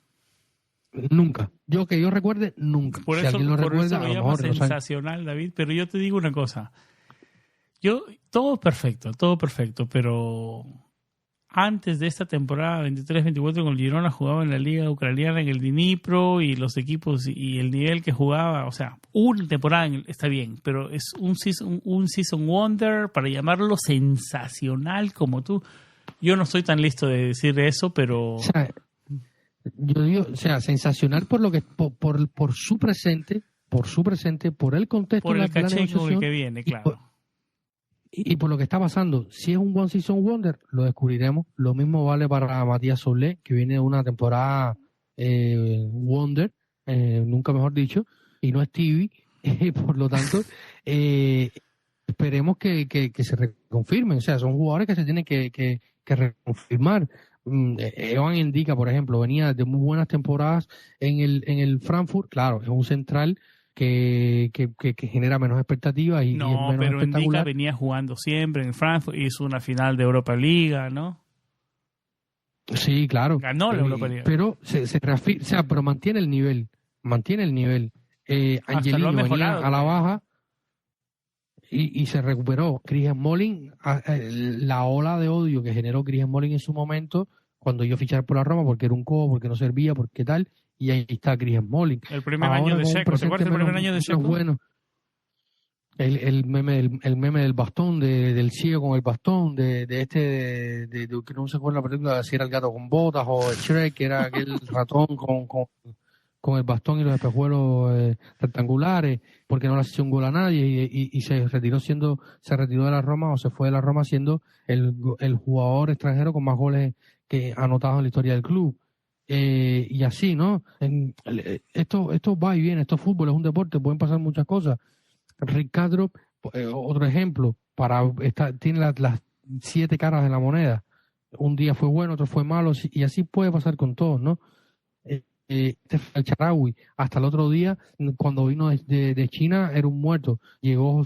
Nunca. Que yo recuerde, nunca. Por si eso, alguien lo por recuerda, eso a lo lo llamo mejor sensacional, David, pero yo te digo una cosa. Todo perfecto, pero antes de esta temporada 23-24 con el Girona jugaba en la liga ucraniana en el Dnipro y los equipos y el nivel que jugaba, o sea, una temporada está bien, pero es un season wonder para llamarlo sensacional como tú. Yo no estoy tan listo de decir eso, pero... O sea, yo digo, o sea, sensacional por lo que por su presente, por el contexto por de el la caché negociación que viene, claro. Y por lo que está pasando. Si es un One Season Wonder, lo descubriremos. Lo mismo vale para Matías Soulé, que viene de una temporada Wonder, nunca mejor dicho, y no es Stevie. Por lo tanto, esperemos que se reconfirmen. O sea, son jugadores que se tienen que reconfirmar. Evan Indica, por ejemplo, venía de muy buenas temporadas en el Frankfurt. Claro, es un central que genera menos expectativas y es menos pero espectacular. Indica venía jugando siempre en Frankfurt, hizo una final de Europa Liga, ¿no? Sí, claro. Ganó la Europa Liga. Pero se reafirma, o sea, pero mantiene el nivel. Angelino venía a la baja y se recuperó. Chris Smalling, la ola de odio que generó Chris Smalling en su momento, cuando yo fichar por la Roma, porque era un cobo, porque no servía, porque tal, y ahí está Chris Smalling. El primer año de Checo, ¿te acuerdas del primer año de Checo? Bueno, el meme del bastón, del ciego con el bastón, de que no se acuerda la película, si era el gato con botas o el Shrek, que era aquel ratón con el bastón y los espejuelos rectangulares, porque no le hacía un gol a nadie y se retiró de la Roma o se fue de la Roma siendo el jugador extranjero con más goles que anotados en la historia del club. Y así, ¿no? Esto va y viene, esto es fútbol, es un deporte, pueden pasar muchas cosas. Ricardo, otro ejemplo, tiene las 7 caras de la moneda. Un día fue bueno, otro fue malo, y así puede pasar con todos, ¿no? El Charawi, hasta el otro día, cuando vino de China, era un muerto. Llegó,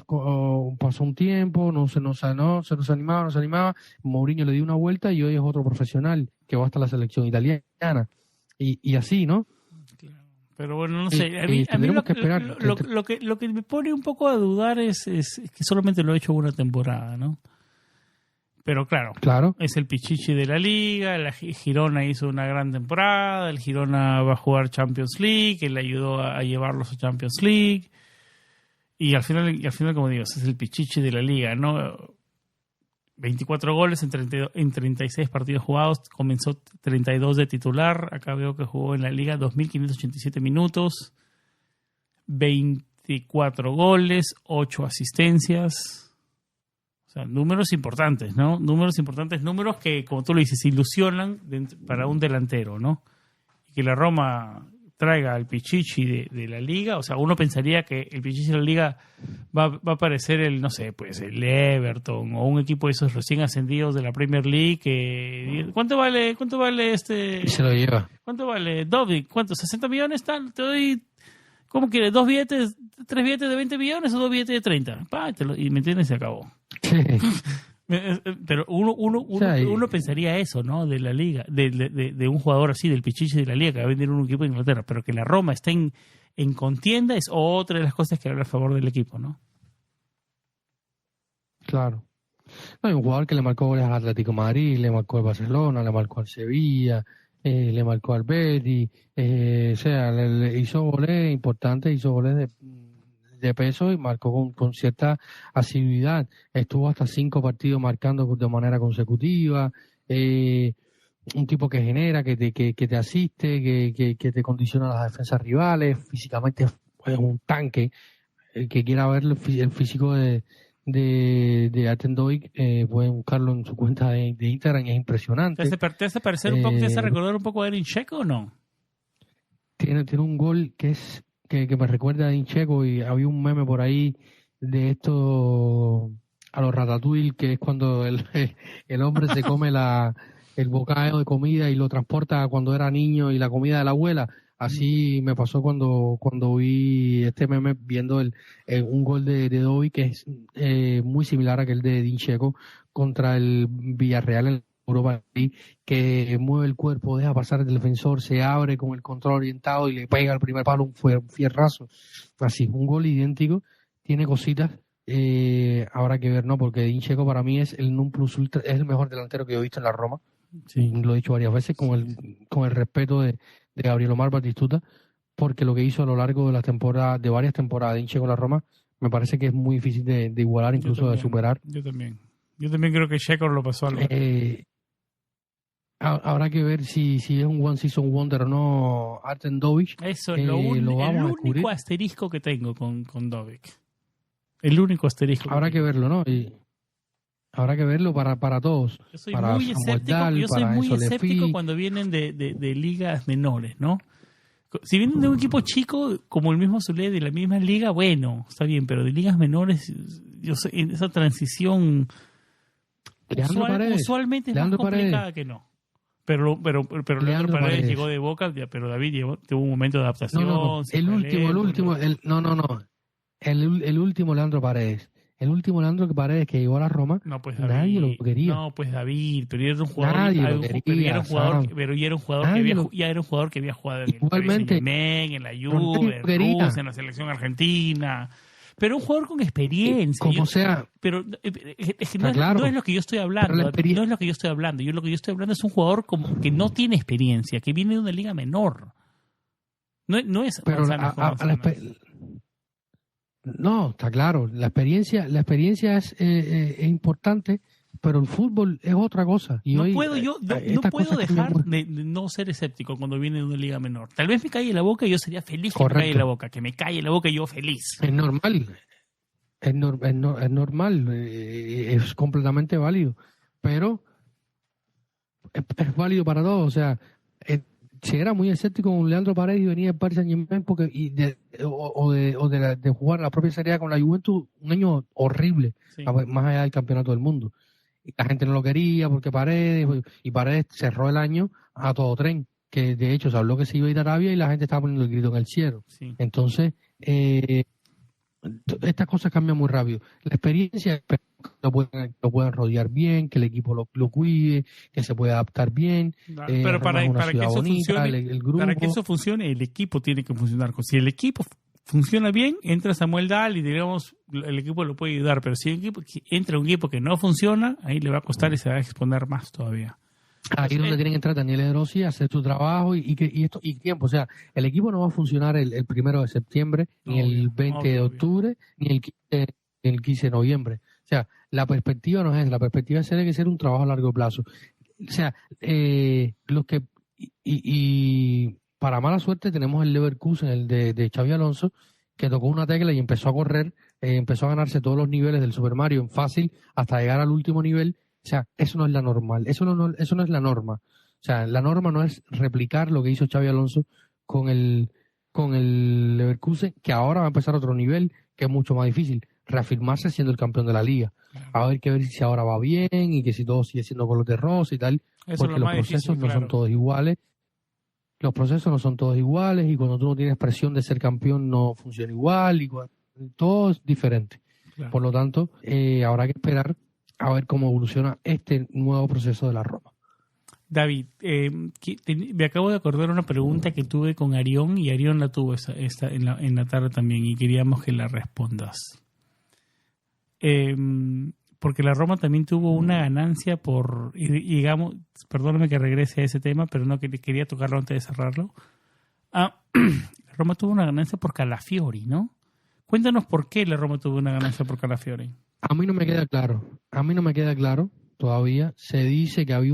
pasó un tiempo, no se nos animaba. Mourinho le dio una vuelta y hoy es otro profesional que va hasta la selección italiana. Y así, ¿no? Pero bueno, no sé. A mí lo que me pone un poco a dudar es que solamente lo he hecho una temporada, ¿no? Pero claro, es el Pichichi de la liga, el Girona hizo una gran temporada, el Girona va a jugar Champions League, él le ayudó a llevarlos a Champions League, y al final como digo, es el Pichichi de la liga, ¿no? 24 goles en 36 partidos jugados, comenzó 32 de titular, acá veo que jugó en la liga 2.587 minutos, 24 goles, 8 asistencias. O sea, números importantes, ¿no? Números que, como tú lo dices, ilusionan para un delantero, ¿no? Y que la Roma traiga al Pichichi de la Liga, o sea, uno pensaría que el Pichichi de la Liga va a parecer el Everton o un equipo de esos recién ascendidos de la Premier League. ¿Cuánto vale este? Y se lo lleva. ¿Cuánto vale Dobbik? ¿Cuánto? ¿60 millones? Te doy... ¿Cómo quieres? ¿3 billetes de 20 millones o 2 billetes de 30? Y me entiendes, se acabó. Sí. Pero uno pensaría eso, ¿no? De la liga, de un jugador así, del Pichichi de la liga, que va a venir un equipo de Inglaterra, pero que la Roma esté en contienda es otra de las cosas que habla a favor del equipo, ¿no? Claro. No, hay un jugador que le marcó goles al Atlético de Madrid, le marcó al Barcelona, le marcó al Sevilla, le marcó al Betis, le hizo goles importantes, hizo goles de peso y marcó con cierta asiduidad. Estuvo hasta 5 partidos marcando de manera consecutiva. Un tipo que genera, que te asiste, que te condiciona las defensas rivales. Físicamente es un tanque. El que quiera ver el físico de Atendoik, pueden buscarlo en su cuenta de Instagram, es impresionante. ¿Te hace parecer un poco, te hace recordar un poco a Edin Dzeko o no? Tiene un gol que me recuerda a Edin Dzeko, y había un meme por ahí de esto a los Ratatouille, que es cuando el hombre se come el bocado de comida y lo transporta a cuando era niño y la comida de la abuela. Así me pasó cuando vi este meme viendo un gol de Dovi que es muy similar a aquel de Edin Dzeko contra el Villarreal en Europa League, que mueve el cuerpo, deja pasar el defensor, se abre con el control orientado y le pega al primer palo un fierrazo. Así, un gol idéntico, tiene cositas. Habrá que ver, ¿no? Porque Edin Dzeko para mí es el non plus ultra, es el mejor delantero que he visto en la Roma. Sí. Lo he dicho varias veces con el respeto de Gabriel Omar Batistuta, porque lo que hizo a lo largo de varias temporadas de Edin Dzeko en la Roma me parece que es muy difícil de igualar, incluso de superar. Yo también creo que Dzeko lo pasó algo. Habrá que ver si es un One Season Wonder o no Artem Dovic. Eso es el único asterisco que tengo con Dovic. El único asterisco. Habrá que verlo, ¿no? Y habrá que verlo para todos. Yo soy muy escéptico cuando vienen de ligas menores, ¿no? Si vienen de un equipo chico, como el mismo Solé, de la misma liga, bueno, está bien, pero de ligas menores, yo sé, en esa transición usualmente es más complicada que no. Pero Leandro Paredes llegó de Boca, pero David tuvo un momento de adaptación. El último Leandro Paredes. El último Leandro Paredes que llegó a la Roma, nadie lo quería. No, pues David, pero era un jugador, ya era un jugador que había jugado en igualmente, el en la Juve, en Rusia, en la selección argentina. Pero un jugador con experiencia. Como sea. Pero es que no es lo que yo estoy hablando. No es lo que yo estoy hablando. Lo que yo estoy hablando es un jugador como que no tiene experiencia, que viene de una liga menor. No es. Pero no, está claro. La experiencia es importante, pero el fútbol es otra cosa. Y no puedo dejar de no ser escéptico cuando viene de una liga menor. Tal vez me calle la boca y yo sería feliz. Correcto. Que me calle la boca. Que me calle la boca y yo feliz. Es normal. Es normal. Es completamente válido. Pero es válido para todos. O sea, si era muy escéptico con Leandro Paredes y venía del Paris Saint-Germain de jugar la propia Serie A con la Juventus, un año horrible, sí, más allá del campeonato del mundo. Y la gente no lo quería porque Paredes cerró el año a todo tren, que de hecho se habló que se iba a ir a Arabia y la gente estaba poniendo el grito en el cielo. Sí. Entonces, estas cosas cambian muy rápido. La experiencia, lo puedan rodear bien, que el equipo lo cuide, que se pueda adaptar bien. Pero para que eso funcione, el equipo tiene que funcionar. Si el equipo funciona bien, entra Samuel Dahl y digamos el equipo lo puede ayudar, pero si entra un equipo que no funciona, ahí le va a costar y se va a exponer más todavía. Ahí es donde tienen que entrar Daniel Edrossi a hacer su trabajo y tiempo. O sea, el equipo no va a funcionar el 1 de septiembre, ni el 20 de octubre, ni el 15 de noviembre. O sea, la perspectiva no es esa. La perspectiva tiene que ser un trabajo a largo plazo. O sea, para mala suerte tenemos el Leverkusen, el de Xabi Alonso, que tocó una tecla y empezó a correr, empezó a ganarse todos los niveles del Super Mario en fácil hasta llegar al último nivel. O sea, eso no es la normal, eso no es la norma. O sea, la norma no es replicar lo que hizo Xabi Alonso con el Leverkusen, que ahora va a empezar otro nivel, que es mucho más difícil, reafirmarse siendo el campeón de la liga. A ver si ahora va bien y que si todo sigue siendo color de rosa y tal, eso porque los procesos no son todos iguales. Los procesos no son todos iguales y cuando tú no tienes presión de ser campeón no funciona igual y todo es diferente. Claro. Por lo tanto, habrá que esperar a ver cómo evoluciona este nuevo proceso de la Roma. David, me acabo de acordar una pregunta que tuve con Arión y Arión la tuvo en la tarde también y queríamos que la respondas. Porque la Roma también tuvo una ganancia por, digamos, perdóname que regrese a ese tema, pero no quería tocarlo antes de cerrarlo. La Roma tuvo una ganancia por Calafiori, ¿no? Cuéntanos por qué la Roma tuvo una ganancia por Calafiori. A mí no me queda claro todavía. Se dice que había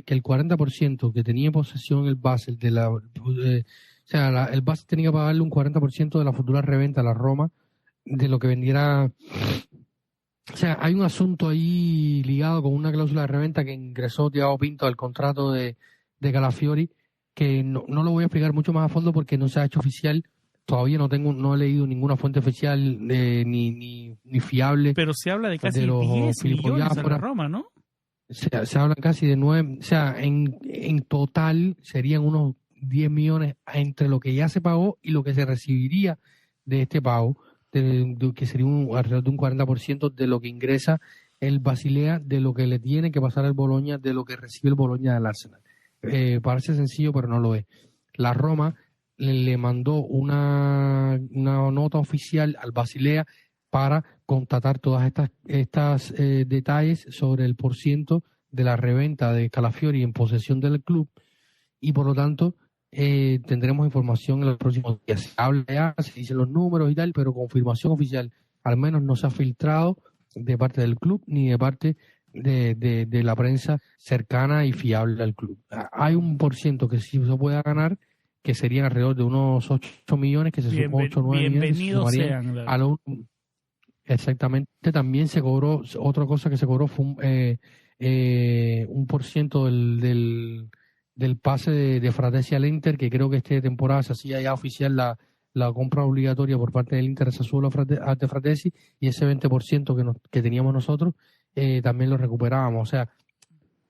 que el 40% que tenía posesión el Basel el Basel tenía que pagarle un 40% de la futura reventa a la Roma de lo que vendiera. O sea, hay un asunto ahí ligado con una cláusula de reventa que ingresó Thiago Pinto al contrato de Calafiori, que no lo voy a explicar mucho más a fondo porque no se ha hecho oficial. Todavía no he leído ninguna fuente oficial ni fiable. Pero se habla de casi 10 millones a la Roma, ¿no? Se hablan casi de 9, o sea, en total serían unos 10 millones entre lo que ya se pagó y lo que se recibiría de este pago, que sería alrededor de un 40% de lo que ingresa el Basilea, de lo que le tiene que pasar el Bologna, de lo que recibe el Bologna del Arsenal. Parece sencillo, pero no lo es. La Roma le mandó una nota oficial al Basilea para constatar todas estas detalles sobre el porciento de la reventa de Calafiori en posesión del club, y por lo tanto tendremos información en los próximos días. Se habla ya, se dicen los números y tal, pero confirmación oficial al menos no se ha filtrado de parte del club ni de parte de la prensa cercana y fiable al club. Hay un porciento que sí se pueda ganar, que serían alrededor de unos 8 millones, que se sumó 8 o 9 millones. Bienvenidos sean. Claro. Exactamente. También se cobró, otra cosa que se cobró fue un porciento del pase de Fratesi al Inter, que creo que esta temporada se hacía ya oficial la compra obligatoria por parte del Inter de Sassuolo de Fratesi, y ese 20% que teníamos nosotros también lo recuperábamos. O sea,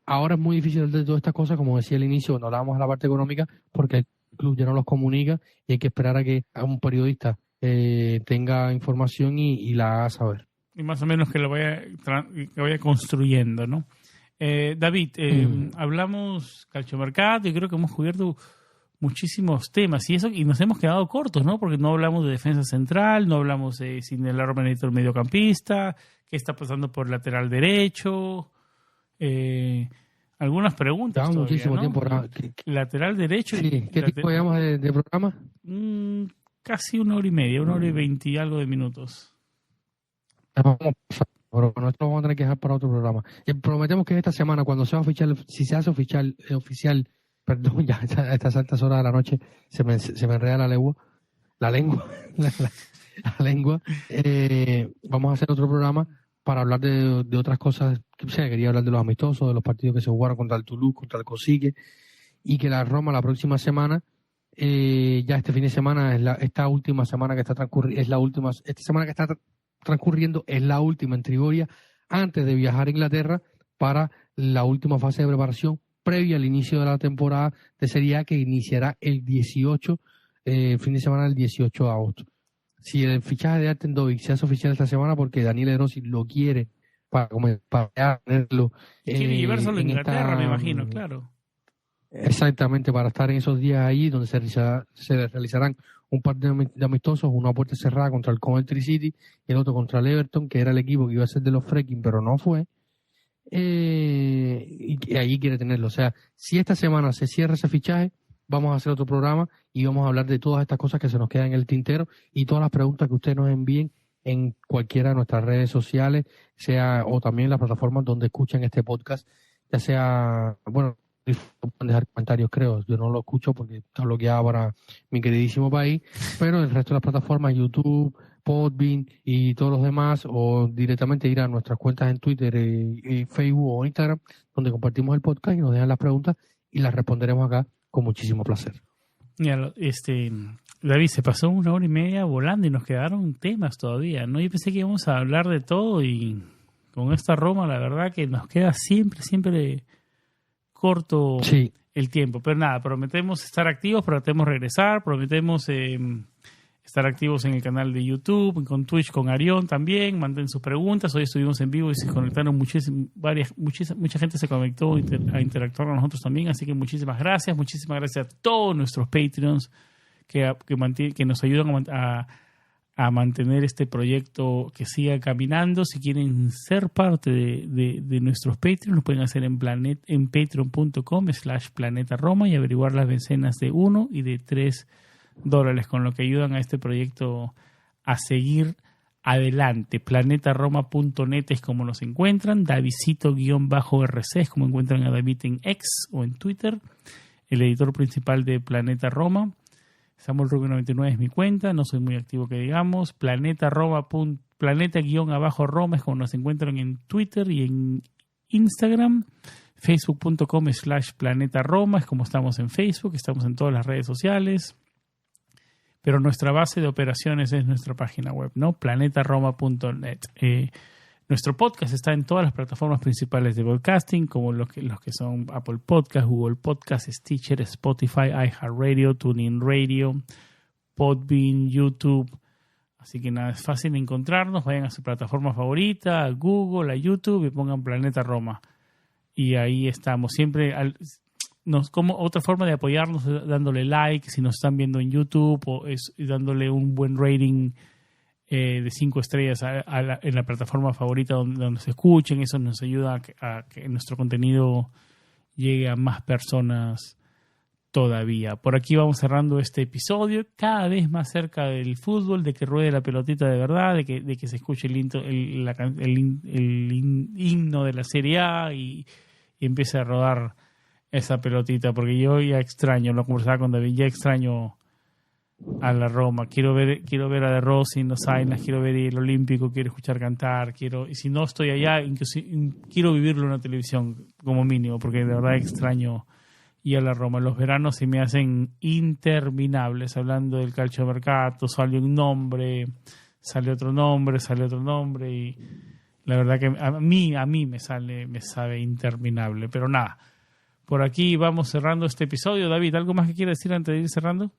ahora es muy difícil de todas estas cosas, como decía al inicio cuando hablábamos de la parte económica, porque el club ya no los comunica y hay que esperar a que un periodista tenga información y la haga saber. Y más o menos que lo vaya construyendo, ¿no? David, hablamos calciomercato y creo que hemos cubierto muchísimos temas y nos hemos quedado cortos, ¿no? Porque no hablamos de defensa central, no hablamos de si el Roma necesita un mediocampista, qué está pasando por lateral derecho, algunas preguntas todavía, muchísimo, ¿no? Tiempo. Lateral derecho. Sí. ¿Qué tiempo llevamos de programa? Casi 1 hora y media, 1 hora y 20 y algo de minutos. Vamos a pasar, pero nosotros vamos a tener que dejar para otro programa. Prometemos que esta semana, cuando sea oficial, si se hace oficial, perdón, ya a estas altas horas de la noche se me enreda la lengua. Vamos a hacer otro programa para hablar de otras cosas. Quería hablar de los amistosos, de los partidos que se jugaron contra el Toulouse, contra el Kosice, y que la Roma la próxima semana, ya este fin de semana, esta semana que está transcurriendo es la última en Trigoria, antes de viajar a Inglaterra para la última fase de preparación previa al inicio de la temporada de Serie A, que iniciará el 18, fin de semana del 18 de agosto. Si el fichaje de Artendovic se hace oficial esta semana, porque Daniel De Rossi lo quiere para tenerlo. Quiere llevárselo a Inglaterra, me imagino, claro. Exactamente, para estar en esos días ahí donde se realizarán un par de amistosos, uno a puerta cerrada contra el Coventry City y el otro contra el Everton, que era el equipo que iba a ser de los Freaking, pero no fue. Y ahí quiere tenerlo. O sea, si esta semana se cierra ese fichaje, vamos a hacer otro programa y vamos a hablar de todas estas cosas que se nos quedan en el tintero y todas las preguntas que ustedes nos envíen en cualquiera de nuestras redes sociales, o también en las plataformas donde escuchan este podcast, ya sea, bueno, pueden dejar comentarios, creo, yo no lo escucho porque está bloqueado para mi queridísimo país, pero el resto de las plataformas, YouTube, Podbean y todos los demás, o directamente ir a nuestras cuentas en Twitter, Facebook o Instagram, donde compartimos el podcast y nos dejan las preguntas y las responderemos acá con muchísimo placer. Mira, David, se pasó 1 hora y media volando y nos quedaron temas todavía, ¿no? Yo pensé que íbamos a hablar de todo y con esta Roma la verdad que nos queda siempre corto el tiempo, pero nada, prometemos estar activos, prometemos regresar, prometemos estar activos en el canal de YouTube, con Twitch, con Arión también, manden sus preguntas. Hoy estuvimos en vivo y se conectaron mucha gente se conectó a interactuar con nosotros también, así que muchísimas gracias a todos nuestros Patreons que nos ayudan a mantener este proyecto que siga caminando. Si quieren ser parte de nuestros Patreons, lo pueden hacer en patreon.com/planetaroma y averiguar las mecenas de $1 y de $3, con lo que ayudan a este proyecto a seguir adelante. planetaroma.net es como nos encuentran. Davidcito_RC es como encuentran a David en X o en Twitter. El editor principal de Planeta Roma, Samuel Rubio 99 es mi cuenta, no soy muy activo que digamos. Planeta_Roma es como nos encuentran en Twitter y en Instagram. Facebook.com/planetaroma es como estamos en Facebook, estamos en todas las redes sociales. Pero nuestra base de operaciones es nuestra página web, ¿no? planetaroma.net. Nuestro podcast está en todas las plataformas principales de podcasting, como los que son Apple Podcast, Google Podcast, Stitcher, Spotify, iHeartRadio, TuneIn Radio, Podbean, YouTube. Así que nada, es fácil encontrarnos. Vayan a su plataforma favorita, a Google, a YouTube y pongan Planeta Roma. Y ahí estamos. Siempre como otra forma de apoyarnos es dándole like si nos están viendo en YouTube o dándole un buen rating de 5 estrellas en la plataforma favorita donde nos escuchen. Eso nos ayuda a que nuestro contenido llegue a más personas todavía. Por aquí vamos cerrando este episodio, cada vez más cerca del fútbol, de que ruede la pelotita de verdad, de que se escuche el himno de la Serie A y empiece a rodar esa pelotita, porque yo ya extraño, lo conversaba con David, ya extraño a la Roma. Quiero ver a De Rossi en los Ainas, quiero ver el Olímpico, quiero escuchar cantar, y si no estoy allá, quiero vivirlo en la televisión como mínimo, porque de verdad extraño y a la Roma. Los veranos se me hacen interminables, hablando del calciomercato, sale un nombre, sale otro nombre, y la verdad que a mí me sabe interminable. Pero nada, por aquí vamos cerrando este episodio. David, ¿algo más que quieras decir antes de ir cerrando?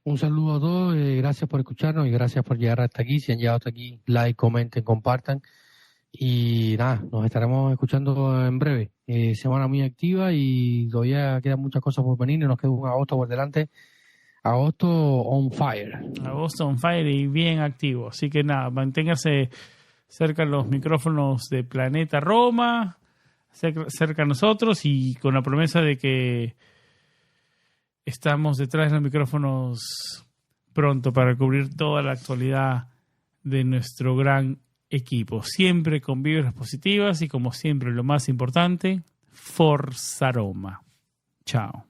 Un saludo a todos, gracias por escucharnos y gracias por llegar hasta aquí. Si han llegado hasta aquí, like, comenten, compartan. Y nada, nos estaremos escuchando en breve. Semana muy activa y todavía quedan muchas cosas por venir y nos queda un agosto por delante. Agosto on fire. Agosto on fire y bien activo. Así que nada, manténganse cerca de los micrófonos de Planeta Roma, cerca a nosotros, y con la promesa de que estamos detrás de los micrófonos pronto para cubrir toda la actualidad de nuestro gran equipo. Siempre con vibras positivas y, como siempre, lo más importante, Forza Roma. Chao.